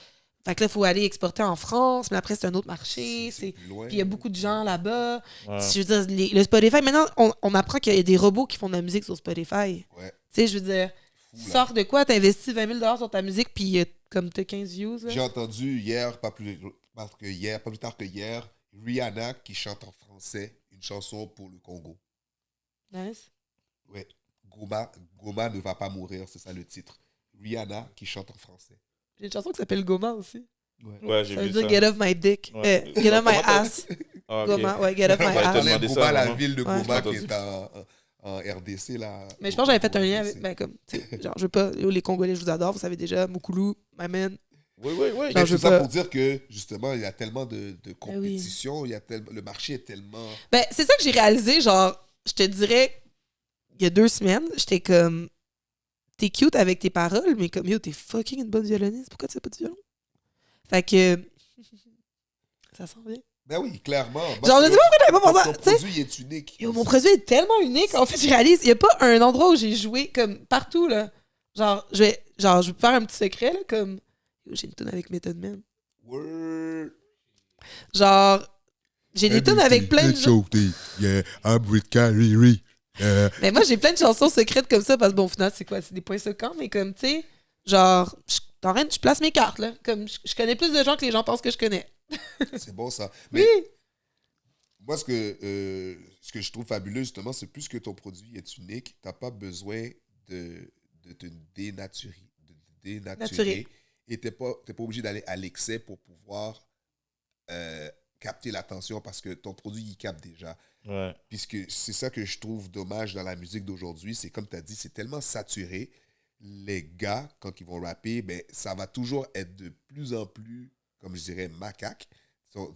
Fait que là, il faut aller exporter en France, mais après, c'est un autre marché. plus loin. Puis il y a beaucoup de gens là-bas. Ouais. Je veux dire, le Spotify, maintenant, on apprend qu'il y a des robots qui font de la musique sur Spotify. Ouais. Tu sais, je veux dire, Fou, là. sors de quoi, t'investis 20 000 sur ta musique, puis comme t'as 15 views. Là. J'ai entendu hier, pas plus tard que hier, Rihanna qui chante en français une chanson pour le Congo. Nice. Ouais. Goma ne va pas mourir, c'est ça le titre. Rihanna qui chante en français. J'ai une chanson qui s'appelle Goma aussi. Ouais, j'ai Ça veut vu dire ça. Get off my dick. Ouais. Get off my Comment t'as- ass. Ah, ok. Goma, ouais, get off my Ouais, ass. t'as demandé ça, Goma, la maman. ville de Ouais. Goma J'ai qui est en RDC. Là, Mais je pense que j'avais fait un lien avec. RDC. Ben, comme, tu sais, genre, je veux pas. Les Congolais, je vous adore, vous savez déjà. Moukoulou, my man. Oui, oui, oui. Genre, Mais je tout ça veux pas- pour dire que, justement, il y a tellement de compétition, le marché est tellement... Ben, c'est ça que j'ai réalisé, genre, je te dirais, il y a 2 semaines, j'étais comme, t'es cute avec tes paroles, mais comme, yo, t'es fucking une bonne violoniste. Pourquoi tu fais pas du violon? Fait que, ça s'en vient. Ben oui, clairement. Genre, je sais pas pourquoi j'avais pas pensé Ton à- tu sais, produit est unique. yo, mon produit est tellement unique. En fait, je réalise, il y a pas un endroit où j'ai joué comme partout, là. Genre, je vais faire un petit secret, là, comme, yo, j'ai une tune avec Method Man. Word. Genre, j'ai des tunes avec plein de gens. Yeah, I'm with Kyrie. Mais moi, j'ai plein de chansons secrètes comme ça, parce que bon, au final, c'est quoi? C'est des points secants, mais comme, tu sais, genre, je place mes cartes, là. Comme, je connais plus de gens que les gens pensent que je connais. C'est bon, ça. Oui! Mais moi, ce que je trouve fabuleux, justement, c'est plus que ton produit est unique, tu n'as pas besoin de te dénaturer. Naturer. Et tu n'es pas obligé d'aller à l'excès pour pouvoir capter l'attention parce que ton produit, il capte déjà. Ouais. Puisque c'est ça que je trouve dommage dans la musique d'aujourd'hui, c'est comme tu as dit, c'est tellement saturé. Les gars, quand ils vont rapper, ben, ça va toujours être de plus en plus, comme je dirais, macaque. Dans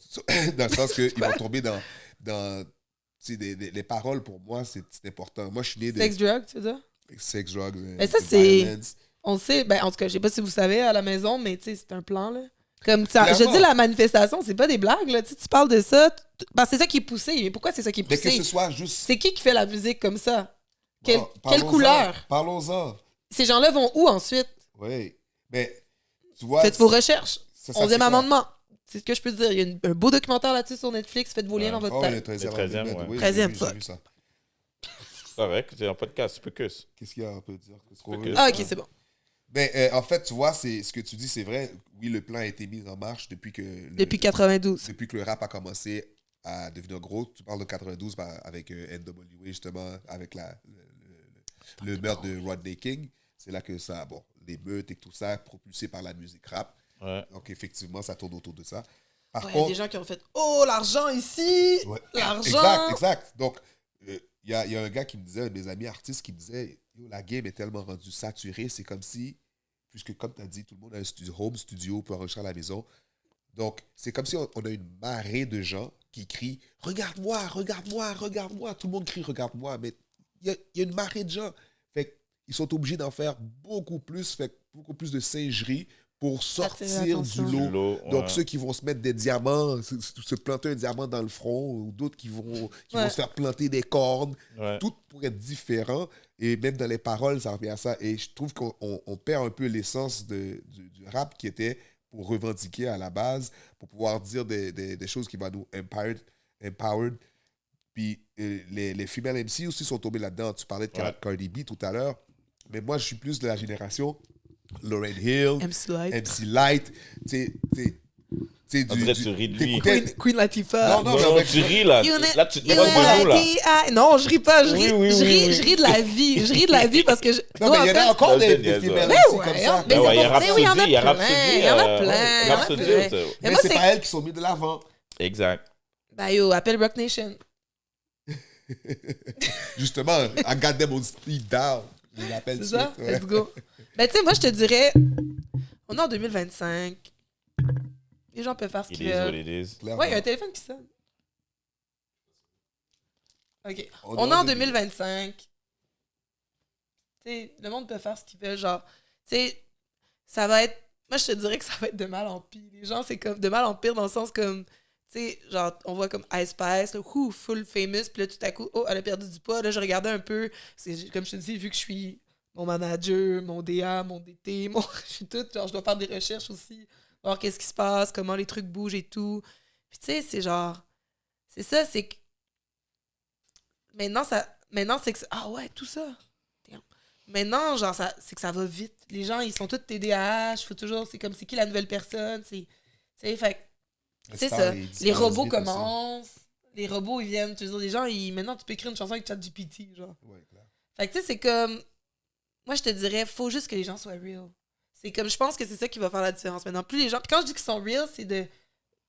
le sens qu'ils vont tomber dans tu sais, les paroles, pour moi, c'est important. Moi, je suis né de Sex, drug, tu veux dire? sex, drugs, Mais ça, c'est- violence. On le sait, ben, en tout cas, je sais pas si vous savez à la maison, mais tu sais, c'est un plan, là. Comme ça, je Clairement. dis la manifestation, c'est pas des blagues, là. Tu sais, tu parles de ça, ben, c'est ça qui est poussé. Mais pourquoi c'est ça qui est Mais que poussé? ce soit juste... C'est qui fait la musique comme ça? Quelle Parlons-en. couleur? Parlons-en. Ces gens-là vont où ensuite? Oui. Mais, tu vois... Faites vos recherches. ça, 11e c'est quoi? amendement. C'est ce que je peux te dire. Il y a un beau documentaire là-dessus sur Netflix. Faites vos liens Ouais. dans votre Oh, le tête. 13e. Le 13e, amendement, ouais. oui, 13e, j'ai fuck. vu ça. C'est correct, c'est un podcast, tu peux que. Qu'est-ce qu'il y a un peu dire? Qu'est-ce qu'on Ok. veut? Ah, ok, c'est bon. Ben, en fait, tu vois, ce que tu dis, c'est vrai. Oui, le plan a été mis en marche depuis que... Depuis 92. Depuis que le rap a commencé à devenir gros. Tu parles de 92 avec NWA, justement, avec le meurtre de Rodney King. C'est là que ça, bon, les meutes et tout ça, propulsé par la musique rap. Ouais. Donc, effectivement, ça tourne autour de ça. Par Ouais, il y a contre, des gens qui ont fait Oh, l'argent ici! ouais, L'argent! exact. Donc, il y a un gars qui me disait, un de mes amis artistes qui me disait, yo, la game est tellement rendue saturée, c'est comme si, puisque comme tu as dit, tout le monde a un home studio pour enregistrer à la maison. Donc, c'est comme si on a une marée de gens qui crient « Regarde-moi, regarde-moi, regarde-moi ». Tout le monde crie « Regarde-moi », mais il y a une marée de gens. Fait qu'ils sont obligés d'en faire beaucoup plus de singerie pour Attirer sortir du l'attention. lot. Du lot, Donc, ouais. ceux qui vont se mettre des diamants, se planter un diamant dans le front, ou d'autres qui vont se faire planter des cornes, Ouais. tout pourrait être différent. Et même dans les paroles, ça revient à ça. Et je trouve qu'on perd un peu l'essence du rap qui était pour revendiquer à la base, pour pouvoir dire des choses qui vont nous empowered. Puis les female MC aussi sont tombés là-dedans. Tu parlais de Ouais. Cardi B tout à l'heure. Mais moi, je suis plus de la génération Lauryn Hill, MC Light. MC Light. Tu sais, On dirait que tu ris de lui. t'écoutais- Queen Latifah. Non, Non, mais- tu ris là. Là, tu te moques de nous là. Non, je ris pas, je ris, Oui, je ris, oui. je ris de la vie. Je ris de la vie parce que je. Non, Nous, mais en il y en a fait- encore Non, des c'est females niaiseux. MC Ouais, comme ouais, ça. mais Ben ouais, il y a Mais oui, il y en a Rhapsody, il y a plein, Rhapsody. il y en a plein, il y en a Rhapsody, plein. c'est- Mais Mais moi, c'est c'est. pas elles qui sont mises de l'avant. Exact. Bah yo, appelle Rock Nation. Justement, I got them on speed down. Je l'appelle C'est ça? suite, ouais. Let's go. Ben, tu sais, moi, je te dirais, on est en 2025. Les gens peuvent faire ce It qu'ils is what veulent. it is. Clairement. Ouais, il y a un téléphone qui sonne. OK. On On est est en en 2025. Tu sais, le monde peut faire ce qu'il veut. Genre, tu sais, ça va être. Moi, je te dirais que ça va être de mal en pire. Les gens, c'est comme de mal en pire dans le sens comme. Tu sais, genre, on voit comme Ice Spice, là, full famous, puis là, tout à coup, oh, elle a perdu du poids. Là, je regardais un peu. Comme je te dis, vu que je suis mon manager, mon DA, mon DT, je suis toute, genre, je dois faire des recherches aussi, voir qu'est-ce qui se passe, comment les trucs bougent et tout. Puis, tu sais, c'est genre. C'est ça, c'est que. Maintenant, c'est que. Ah ouais, tout ça. Damn. Maintenant, genre, c'est que ça va vite. Les gens, ils sont tous TDAH. Faut toujours. C'est comme, c'est qui la nouvelle personne? C'est. Tu sais, fait que, c'est ça. Les robots commencent. Les robots, ils viennent. Tu veux dire, les gens, maintenant, tu peux écrire une chanson avec ChatGPT, genre. Ouais, clair. Fait que, tu sais, c'est comme. Moi, je te dirais, faut juste que les gens soient real. C'est comme, je pense que c'est ça qui va faire la différence. Maintenant, plus les gens. Puis quand je dis qu'ils sont real, c'est de.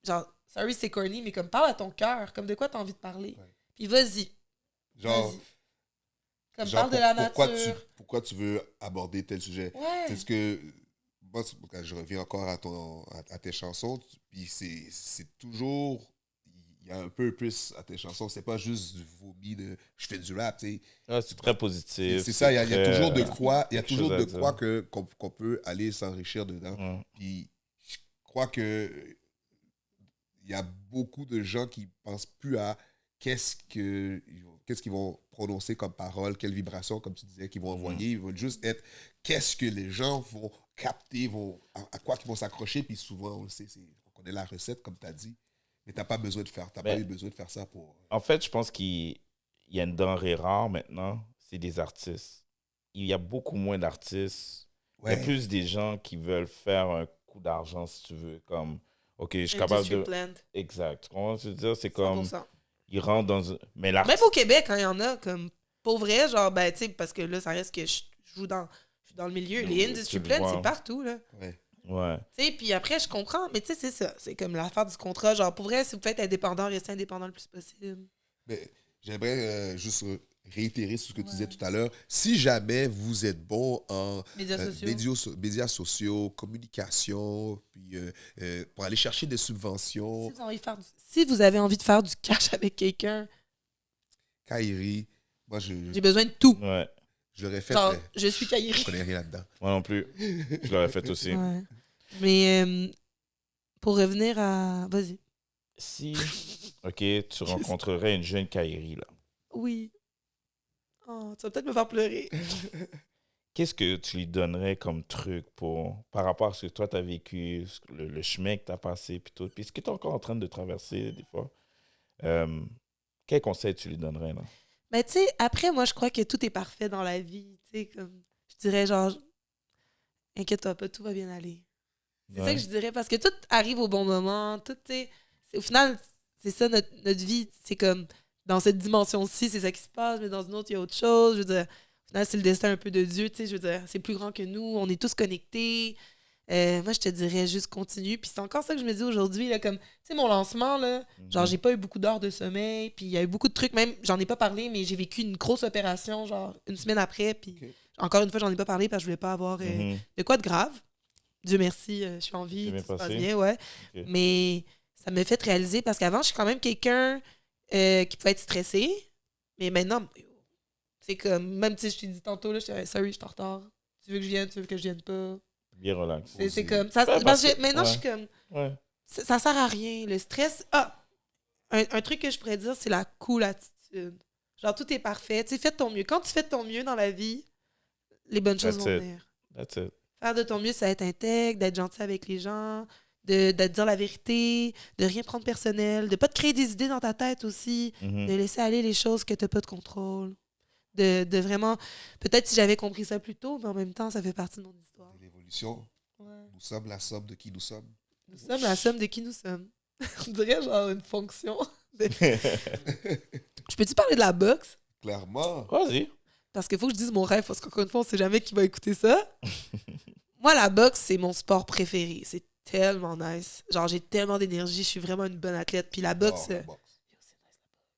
Genre, sorry, c'est corny, mais comme, parle à ton cœur. Comme de quoi t'as envie de parler. Ouais. Puis vas-y. Genre, Vas-y. Comme, genre, parle de la nature. pourquoi tu veux aborder tel sujet? Ouais. C'est ce que. Moi, quand je reviens encore à tes chansons, puis c'est toujours. Il y a un purpose à tes chansons. C'est pas juste du vomi de je fais du rap, tu sais. Ah, c'est très positif. C'est ça, il y a très, toujours de quoi, il y a quelque toujours chose à de dire. quoi qu'on peut aller s'enrichir dedans. Puis je crois que il y a beaucoup de gens qui pensent plus à qu'est-ce qu'ils vont prononcer comme parole, quelle vibration, comme tu disais, qu'ils vont envoyer. Ils vont juste être qu'est-ce que les gens vont capter, à quoi ils vont s'accrocher. Puis souvent, on le sait, on connaît la recette, comme tu as dit. Mais tu n'as pas besoin de faire, pas eu besoin de faire ça pour... En fait, je pense qu'il y a une denrée rare maintenant, c'est des artistes. Il y a beaucoup moins d'artistes. Il y a plus des gens qui veulent faire un coup d'argent, si tu veux, comme, OK, je suis capable de... Plant. Exact. Comment tu veux dire? C'est comme... 100%. Ils rentrent dans... Mais Même au Québec, quand il y en a, comme, pour vrai, genre, ben, tu sais, parce que là, ça reste que je joue dans le milieu. Les industry plans, c'est partout, là. Ouais. Tu sais, puis après, je comprends, mais tu sais, c'est ça. C'est comme l'affaire du contrat. Genre, pour vrai, si vous faites indépendant, restez indépendant le plus possible. Mais j'aimerais juste réitérer ce que tu disais tout à l'heure. Si jamais vous êtes bon en médias sociaux, communication, puis pour aller chercher des subventions... Si vous avez envie de faire du cash avec quelqu'un... Kairi, moi, j'ai besoin de tout. Ouais. Je l'aurais fait. Genre, je suis Kairi. Je connais rien là-dedans. Moi non plus. Je l'aurais fait aussi. Ouais. Mais pour revenir à... Vas-y. Si, OK, tu rencontrerais une jeune Kairi, là. Oui. Oh, tu vas peut-être me faire pleurer. Qu'est-ce que tu lui donnerais comme truc par rapport à ce que toi, tu as vécu, le chemin que tu as passé, puis tout, puis ce que tu es encore en train de traverser, des fois? Quel conseil tu lui donnerais, là? Mais tu sais, après, moi, je crois que tout est parfait dans la vie. Tu sais, comme, je dirais genre, inquiète-toi pas, tout va bien aller. C'est ça que je dirais, parce que tout arrive au bon moment. Tout, au final, c'est ça notre vie. C'est comme, dans cette dimension-ci, c'est ça qui se passe, mais dans une autre, il y a autre chose. Je veux dire, au final, c'est le destin un peu de Dieu. Tu sais, je veux dire, c'est plus grand que nous. On est tous connectés. Moi, je te dirais juste continue. Puis c'est encore ça que je me dis aujourd'hui, là, comme, tu sais, mon lancement, là, genre, j'ai pas eu beaucoup d'heures de sommeil, puis il y a eu beaucoup de trucs, même, j'en ai pas parlé, mais j'ai vécu une grosse opération, genre, une semaine après, puis encore une fois, j'en ai pas parlé parce que je voulais pas avoir de quoi de grave. Dieu merci, je suis en vie, tout se passe bien, ouais. Okay. Mais ça m'a fait réaliser, parce qu'avant, je suis quand même quelqu'un qui pouvait être stressé, mais maintenant, c'est comme, même, tu sais, je t'ai dit tantôt, là, sorry, je suis en retard. Tu veux que je vienne, tu veux que je vienne pas? Bien relax. C'est comme ça. Maintenant, je suis comme. Ça sert à rien. Le stress. Un truc que je pourrais dire, c'est la cool attitude. Genre, tout est parfait. Tu sais, fais de ton mieux. Quand tu fais de ton mieux dans la vie, les bonnes choses vont venir. That's it. Faire de ton mieux, c'est être intègre, d'être gentil avec les gens, de dire la vérité, de rien prendre personnel, de pas te créer des idées dans ta tête aussi, de laisser aller les choses que tu n'as pas de contrôle. De vraiment... Peut-être si j'avais compris ça plus tôt, mais en même temps, ça fait partie de mon histoire. L'évolution. Nous sommes la somme de qui nous sommes. Nous sommes la somme de qui nous sommes. On dirait genre une fonction. Je peux-tu parler de la boxe? Clairement. Vas-y. Parce qu'il faut que je dise mon rêve, parce qu'encore une fois, on sait jamais qui va écouter ça. Moi, la boxe, c'est mon sport préféré. C'est tellement nice. Genre, j'ai tellement d'énergie, je suis vraiment une bonne athlète. Puis la boxe...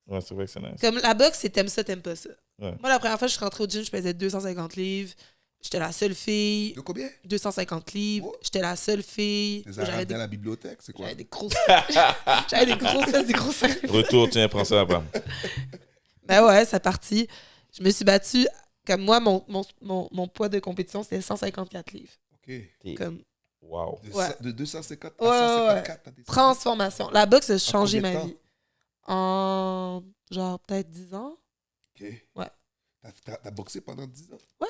Ouais, c'est vrai que c'est nice. Comme la boxe, c'est t'aimes ça, t'aimes pas ça. Ouais. Moi, la première fois que je suis rentrée au gym, je pesais 250 livres. J'étais la seule fille. De combien? 250 livres. Oh. J'étais la seule fille. J'avais dans la bibliothèque, c'est quoi? J'avais des grosses j'avais des grosses fesses, des grosses fesses. Retour, tiens, prends ça là-bas. Ben ouais, c'est parti. Je me suis battue. Comme moi, mon poids de compétition, c'était 154 livres. OK. Comme... Wow. De 250 à 154. Ouais. Transformation. La boxe a changé ma vie. En genre peut-être 10 ans. OK. Ouais. T'as boxé pendant 10 ans? Ouais.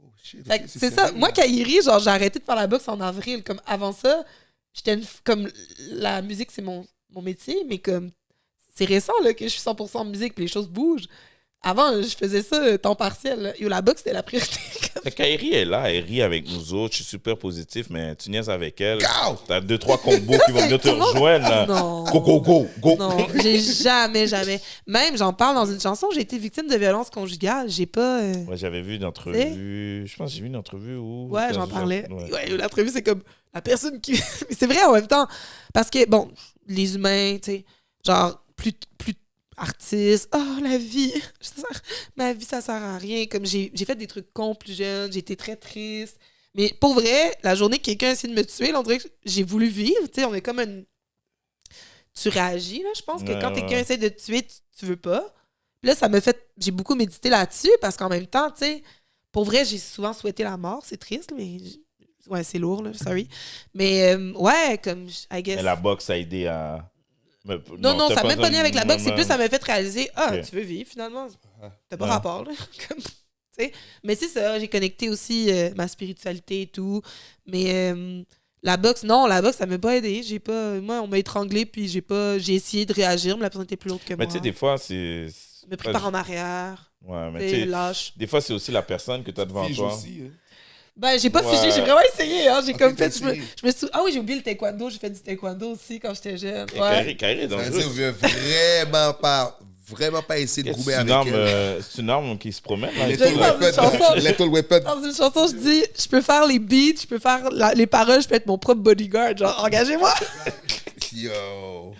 Oh shit. Okay, c'est ça. Moi, Kairi, genre, j'ai arrêté de faire la boxe en avril. Comme avant ça, j'étais comme la musique, c'est mon métier, mais comme c'est récent là, que je suis 100% en musique, puis les choses bougent. Avant, je faisais ça temps partiel. Là. Yo, la boxe, c'était la priorité. Kairi est là, elle rit avec nous autres. Je suis super positif, mais tu niaises avec elle. T'as 2-3 combos qui vont venir te rejoindre. Là. Non. Go. Non, j'ai jamais. Même, j'en parle dans une chanson, j'ai été victime de violence conjugale. J'ai pas... Ouais, j'avais vu une entrevue. Je pense que j'ai vu une entrevue où... Ouais, j'en parlais. Ouais, l'entrevue, c'est comme la personne qui... Mais c'est vrai en même temps. Parce que, bon, les humains, tu sais, genre, plus artiste, la vie, ma vie, ça sert à rien. Comme j'ai fait des trucs cons plus jeune, j'ai été très triste. Mais pour vrai, la journée que quelqu'un a essayé de me tuer, là, on dirait que j'ai voulu vivre. Tu sais, on est comme une... tu réagis, là. Je pense que quand Ouais, quelqu'un ouais. essaie de te tuer, tu veux pas. Puis là, ça m'a fait... J'ai beaucoup médité là-dessus parce qu'en même temps, tu sais, pour vrai, j'ai souvent souhaité la mort. C'est triste, mais... Ouais, c'est lourd, là, sorry. Mais ouais, comme, I guess... Mais la boxe a aidé à. Non, t'as ça n'a pas même pas lien avec la boxe. C'est non, plus, ça m'a fait réaliser, Ok. tu veux vivre, finalement. T'as pas Ouais. rapport, là. Comme, tu sais. Mais c'est ça, j'ai connecté aussi ma spiritualité et tout. Mais la boxe, non, la boxe, ça m'a pas aidé. J'ai pas... Moi, on m'a étranglé, puis j'ai essayé de réagir, mais la personne était plus lourde que moi. Mais tu sais, des fois, c'est. Je me pris par en arrière. Ouais, mais Tu tu sais, sais, lâche. des fois, c'est aussi la personne que tu as devant Fige toi. aussi. Hein. Ben, j'ai pas Ouais. figé, j'ai vraiment essayé. Hein. J'ai Ok, comme t'as fait. essayé. Ah oui, j'ai oublié le taekwondo. J'ai fait du taekwondo aussi quand j'étais jeune. Et Ouais. Kairi est Ça veut dire dangereuse. que vraiment pas essayer de grouper avec elle. C'est une arme qui se promène. Là, Little J'ai pas vu de chanson. weapon. Little weapon. Dans une chanson, je dis, je peux faire les beats, je peux faire les paroles, je peux être mon propre bodyguard. Genre, engagez-moi. Yo.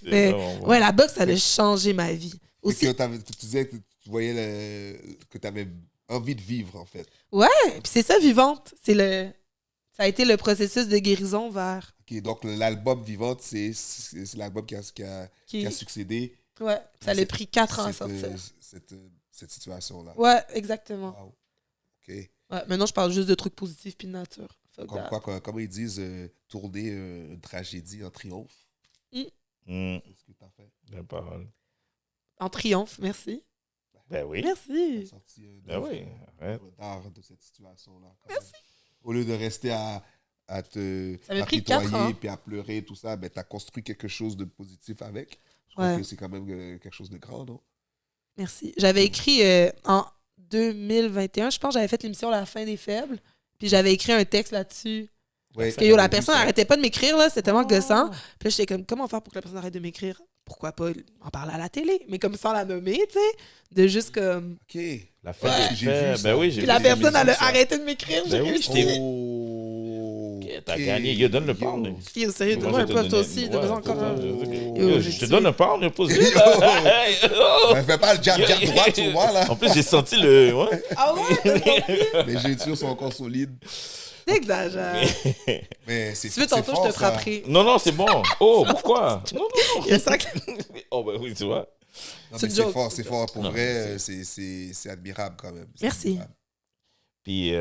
C'est Mais vraiment bon. ouais, la boxe, ça a changé ma vie. Aussi. Et que tu disais que tu voyais que tu avais envie de vivre, en fait. Ouais, puis c'est ça, Vivante. Ça a été le processus de guérison vers. Ok, donc l'album Vivante, c'est l'album qui a succédé Ouais, ça l'a pris 4 ans à cette, sortir. cette situation-là. Ouais, exactement. Wow. Ok. Ouais, maintenant, je parle juste de trucs positifs puis de nature. Fuck Comme that. quoi, comme ils disent, tourner une tragédie en triomphe. Hmm, C'est ce que tu as fait. la parole. En triomphe, merci. Ben oui. Tu as Merci. sorti Ben oui. Arrête. d'art de cette situation-là. Merci. Au lieu de rester à te Ça m'a pris 4 ans. puis à pleurer, tout ça, ben, tu as construit quelque chose de positif avec. Je Ouais. trouve que c'est quand même quelque chose de grand, non? Merci. J'avais écrit en 2021, je pense, j'avais fait l'émission La fin des faibles. Puis j'avais écrit un texte là-dessus. Ouais, Parce que yo, la personne n'arrêtait pas de m'écrire, là, c'était tellement gossant. Puis là, j'étais comme, comment faire pour que la personne arrête de m'écrire? Pourquoi pas en parler à la télé? Mais comme sans la nommer, tu sais. De juste comme. OK. La fin Ouais. des J'ai faits. vu ça. Ben oui, j'ai Puis vu la ça. personne, elle a ça. arrêté de m'écrire. J'ai Ben oui, réussi. je t'ai- Oh, T'as OK. gagné. Yo, donne le Yo. pound. Yo, sérieux, Moi, donne-moi je un te pote donnais- aussi. ouais, Donne-moi encore un. Yo, Yo, je j'ai te tué. donne un pound, le pouce. Hey, oh. Ben, fais pas le jab droit sur moi, là. En plus, j'ai senti le. Ouais. Ah ouais? t'as senti? Les jointures sont encore solides. T'exagères. Mais c'est Si tu veux, c'est tantôt, fort, je te ça. frapperai. Non, non, c'est bon. Oh, pourquoi? Non, non, Il y a ça que- non. Oh, ben oui, tu vois. Non, C'est mais une c'est joke, fort, c'est c'est une fort. Pour Non, vrai, c'est admirable quand même. C'est Merci. admirable. Puis,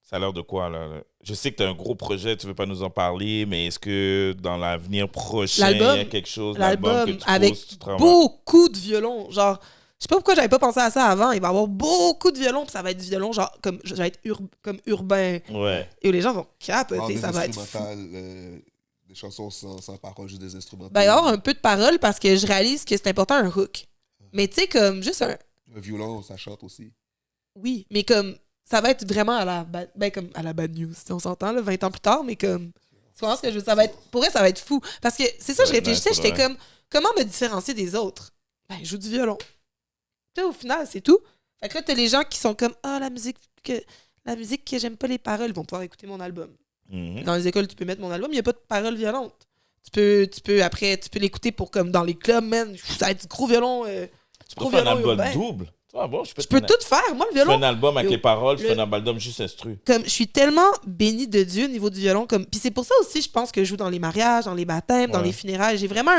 ça a l'air de quoi, là? Je sais que tu as un gros projet, tu veux pas nous en parler, mais est-ce que dans l'avenir prochain, il y L'album- a quelque chose, L'album que tu avec poses, tu travailles? beaucoup de violons. Genre, je sais pas pourquoi j'avais pas pensé à ça avant. Il va y avoir beaucoup de violons, puis ça va être du violon, genre, comme, ça va être comme urbain. Ouais. Et les gens vont Alors, capoter, des ça va être fou. instrumentales, des chansons sans parole, juste des instrumentales. Ben, il va y avoir un peu de paroles parce que je réalise que c'est important un hook. Mais tu sais, comme, juste un. Un violon, ça chante aussi. Oui, mais comme, ça va être vraiment à la comme à la bad news, si on s'entend, là, 20 ans plus tard, mais comme. Tu comprends ce que je veux dire? Ça va être, pour vrai, ça va être fou. Parce que c'est ça, Ça je va être réfléchissais, nice, j'étais pour de comme, comment me différencier des autres? Ben, je joue du violon. Tu sais, au final, c'est tout. Fait que là, t'as les gens qui sont comme, ah, la musique que j'aime pas les paroles, ils vont pouvoir écouter mon album. Mhm. Dans les écoles, tu peux mettre mon album, il n'y a pas de paroles violentes. Après, tu peux l'écouter pour comme dans les clubs, man. Ça va être du gros violon. Tu Gros peux faire un violon album urbain. double. Ah, bon, Je peux tout faire. Moi, le Tu fais violon, un album avec Yo, les paroles, tu fais le- un album juste instru. comme je suis tellement bénie de Dieu au niveau du violon, comme puis c'est pour ça aussi je pense que je joue dans les mariages, dans les baptêmes, dans Ouais. les funérailles. J'ai vraiment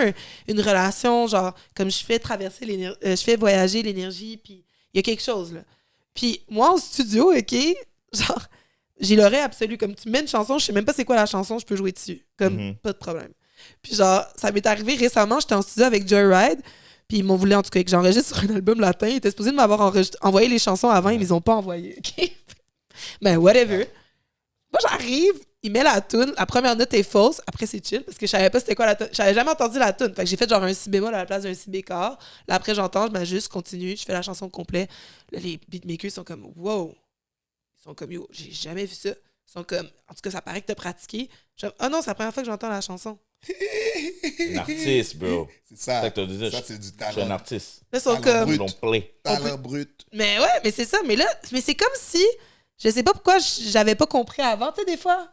une relation genre comme je fais traverser l'énergie, je fais voyager l'énergie, puis il y a quelque chose là. Puis moi au studio, ok, genre j'ai l'oreille absolue. Comme tu mets une chanson, je sais même pas c'est quoi la chanson, je peux jouer dessus, comme Mhm. pas de problème. Puis genre ça m'est arrivé récemment, j'étais en studio avec Joyride. Puis ils m'ont voulu en tout cas que j'enregistre sur un album latin. Ils étaient supposés de m'avoir envoyé les chansons avant, ils ne les ont pas envoyées. OK? Ben, whatever. Moi, j'arrive, il met la toune, la première note est fausse, après c'est chill, parce que je savais pas c'était quoi la toune. J'avais jamais entendu la toune. Fait que j'ai fait genre un si bémol à la place d'un si bécard. Là, après, j'entends, je m'ajuste, continue, je fais la chanson complète. Là, les beatmakers sont comme, wow. Ils sont comme, yo, j'ai jamais vu ça. Ils sont comme, en tout cas, ça paraît que t'as pratiqué. Je suis comme, oh non, c'est la première fois que j'entends la chanson. Un artiste, bro. C'est C'est ça. ça que t'as dit. Ça, c'est du Je suis un talent. artiste. Là, ils sont Alors, comme. brut. Ils l'ont play. Talent brut. Mais ouais, mais c'est ça. Mais là, mais c'est comme si. Je sais pas pourquoi j'avais pas compris avant, tu sais, des fois.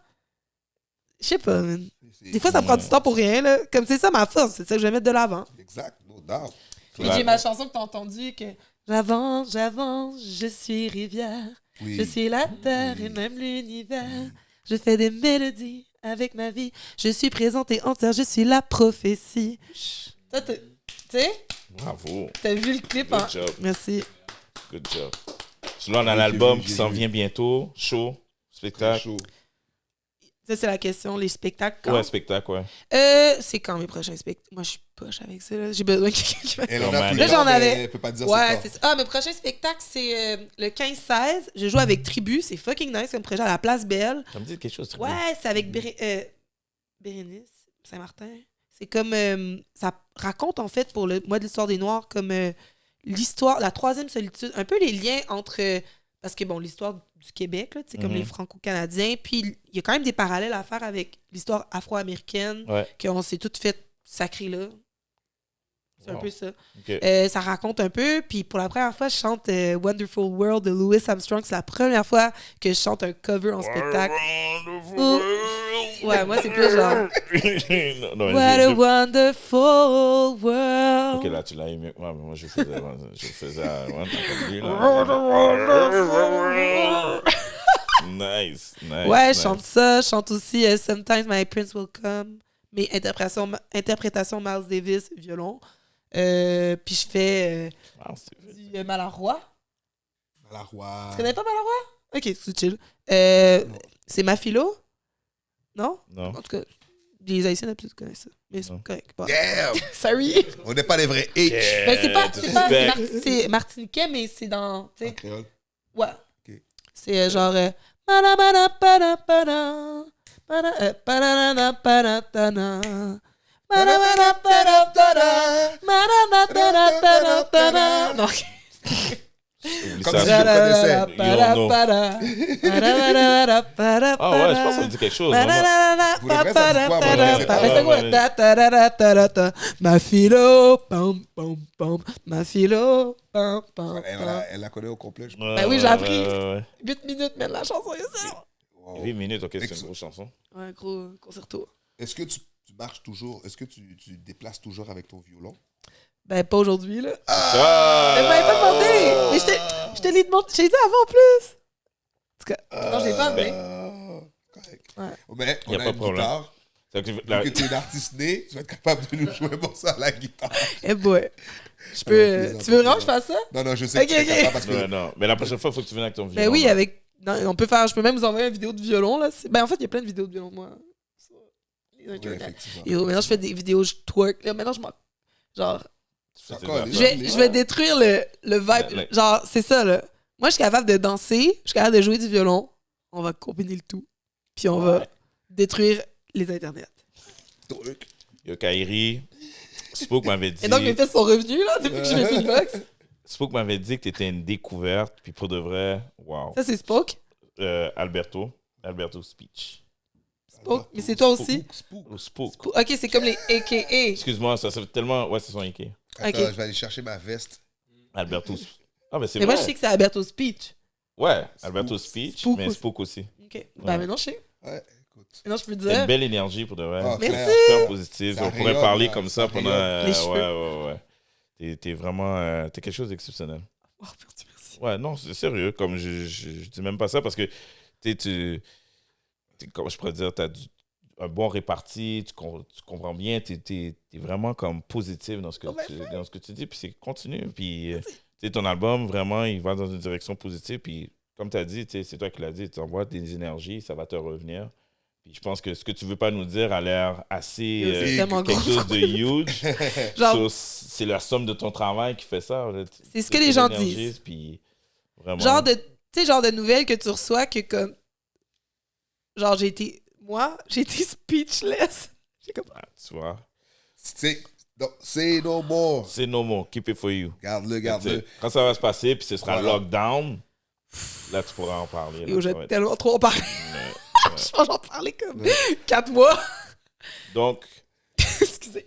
Je sais pas, man. Des fois, ça prend du temps pour rien, là. Comme c'est ça ma force, c'est ça que je vais mettre de l'avant. Exact, no doubt. Puis j'ai ma chanson que t'as entendue, que j'avance, je suis rivière. Oui. Je suis la terre et même l'univers. Je fais des mélodies avec ma vie. Je suis présente et entière, je suis la prophétie. Toi, tu sais, Bravo. t'as vu le clip, Good hein? job. Merci. Good job. Sinon, on a Oui, l'album j'ai qui vu. s'en vient bientôt. Show, Très spectacle. chaud. Ça, c'est la question, les spectacles. Quand? Ouais, spectacle, ouais. C'est quand mes prochains spectacles? Moi, je suis poche avec ça, là. J'ai besoin de quelqu'un qui va... Elle en Normal. a tout Là, le j'en temps, mais avais. elle peut pas dire Ouais, c'est c'est quoi. ça. Ah, mes prochains spectacles, c'est le 15-16. Je joue avec Tribu. C'est fucking nice comme projet à la Place Belle. Ça me dit quelque chose. très Ouais, bien. c'est avec Bérénice Saint-Martin. C'est comme... ça raconte, en fait, pour le mois de l'histoire des Noirs, comme l'histoire, la troisième solitude. Un peu les liens entre... parce que, bon, l'histoire du Québec, là, comme les Franco-Canadiens. Puis, il y a quand même des parallèles à faire avec l'histoire afro-américaine, Ouais. qu'on s'est toutes fait sacrer là. C'est un Wow. peu ça. Ok. Ça raconte un peu. Puis pour la première fois, je chante Wonderful World de Louis Armstrong. C'est la première fois que je chante un cover en spectacle. Ouais, moi, c'est plus genre Non, What a wonderful world. Ok, là, tu l'as aimé. Ouais, mais moi, je faisais ouais, t'as compris, là. Nice, nice. Ouais, nice. je chante ça. Je chante aussi Sometimes My Prince Will Come. Mes interprétations Miles Davis, violon. Puis je fais Ah, c'est vrai. du Malaroi. Malaroi. Tu connais pas Malaroi? Ok, c'est chill. Non. C'est ma philo? Non? Non. En tout cas, les Haïtiens d'habitude connaissent ça. Mais c'est Non. correct. Bon. Damn! Sorry. On n'est pas les vrais H. Ben, c'est pas, tu c'est pas, suspectes. c'est martiniquais, mais c'est dans, tu En sais, créole. ouais. Ok. C'est genre, Mana-mana-pada-pada, pada-da-da-pada-da-da-da. Mana-mana-pada-pada, mana-na-da-da-da-da-da. Non. Oublie Comme ça. si je le connaissais. Ah ouais, je pense que ça me dit quelque chose. vraiment. Vous le vrai, ça dit quoi, moi, je sais pas. Mais c'est quoi? Ta-ta-da-da-da-da-da. Ma philo, pam, pam, pam. Ma philo, pam, pam, pam. Elle la connaît au complet. Je... Ouais, Ben oui, j'ai ouais, appris. ouais, ouais. 8 minutes, mais la chanson est ça. Wow. 8 minutes, ok, c'est une grosse chanson. Ouais, un gros concerto. Est-ce que tu marches toujours, est-ce que tu déplaces toujours avec ton violon? Ben, pas aujourd'hui, là. Ah! Mais vous m'avez pas demandé. Mais je te l'ai demandé. Je t'ai dit avant en plus. En tout cas, non, je l'ai pas amené. Correct. Ouais. Mais Y a on pas a de une problème. guitare. C'est que Vu que tu es une artiste née, tu vas être capable de nous jouer pour ça à la guitare. Eh boy. Je peux. Alors, Tu veux vraiment que je fasse ça? Non, non, je sais que tu es Ok, ok. capable parce que... Ouais, non. Mais la prochaine fois, il faut que tu viennes avec ton violon. Ben oui, là. avec. Non, on peut faire. Je peux même vous envoyer une vidéo de violon, là. Ben, en fait, il y a plein de vidéos de violon de moi. Sur les Oui, internets. effectivement. Yo, maintenant, je fais des vidéos, je twerk. Là, maintenant, je m'en. Genre, Tu fais tes Encore, affaires. je vais détruire le vibe. Ouais. Genre, c'est ça, là. Moi, je suis capable de danser, je suis capable de jouer du violon. On va combiner le tout. Puis on va détruire les internets. Truc. Yo, Kairi, Spook m'avait dit... Et donc, mes fesses sont revenues, là, depuis que je fais plus de boxe. Spook m'avait dit que t'étais une découverte, puis pour de vrai, wow. Ça, c'est Spoke. Alberto Speech. Spoke. Mais c'est toi aussi. Spook. Ou Spook. Ok, c'est comme les AKA. Excuse-moi, ça fait tellement... Ouais, c'est son AK. Attends, Ok. je vais aller chercher ma veste. Alberto... Ah, mais c'est Mais vrai. moi, je sais que c'est Alberto Speech. Ouais, Alberto Speech, Spook mais aussi. Spook aussi. Ok. Ben, maintenant, je sais. Ouais, écoute. Maintenant, je peux T'as une dire. belle énergie pour de vrai. Ah, Merci. clair. Super positive. Ça On pourrait rayonne, parler là, comme ça ça pendant... rayonne. Les cheveux. Ouais. T'es vraiment... T'es quelque chose d'exceptionnel. Oh, merci. Ouais, non, c'est sérieux. Comme je dis même pas ça parce que comment je pourrais dire, t'as un bon réparti, tu comprends bien, t'es vraiment comme positif dans ce que tu dis, puis c'est continu. Puis ton album, vraiment, il va dans une direction positive, puis comme tu as dit, c'est toi qui l'as dit, tu envoies des énergies, ça va te revenir. Puis je pense que ce que tu veux pas nous dire a l'air assez C'est tellement quelque gros. chose de huge. Genre, C'est la somme de ton travail qui fait ça. C'est ce que les gens disent. disent. Puis vraiment. genre de. Tu sais, genre de nouvelles que tu reçois que comme. Genre, j'ai été speechless. J'ai comme. Ah, tu vois. Say no more. C'est no more. Keep it for you. Garde-le, garde-le. Quand ça va se passer, puis ce sera Voilà. lockdown, là, tu pourras en parler. Yo, là, j'ai ça va être- tellement trop en parler. Ouais. Je pense que j'en parlais comme 4 mois. Donc, Excusez.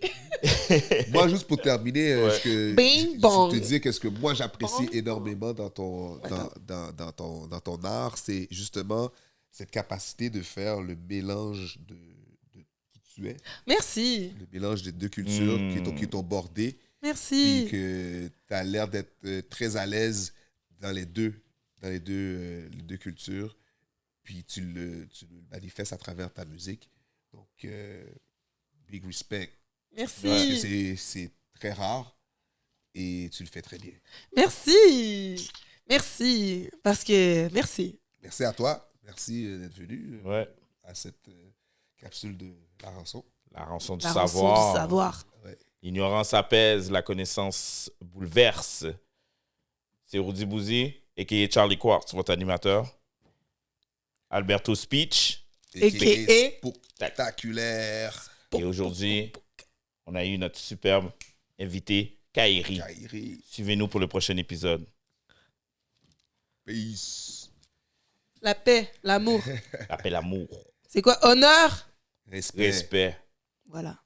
Moi, juste pour terminer, Ouais. ce que Bing je bong. te disais qu'est-ce que moi j'apprécie Bong. énormément dans ton, dans ton art, c'est justement cette capacité de faire le mélange de qui tu es, Merci. le mélange des deux cultures qui t'ont bordé, puis Merci. que tu as l'air d'être très à l'aise dans les deux cultures, puis tu le manifestes à travers ta musique. Donc, big respect. Merci. Parce que c'est très rare et tu le fais très bien. Merci. Merci. Parce que, merci. Merci à toi. Merci d'être venu Ouais. à cette capsule de la rançon. La rançon du La rançon savoir. du savoir. Ouais. L'ignorance apaise, la connaissance bouleverse. C'est Rudy Bouzy, a.k.a. Charlie Quartz, votre animateur. Alberto Speech. A.K.A. Spectaculaire. Et aujourd'hui, on a eu notre superbe invité, Kairi. Kairi. Suivez-nous pour le prochain épisode. Peace. La paix, l'amour. Appel amour. C'est quoi? Honneur? Respect. Respect. Voilà.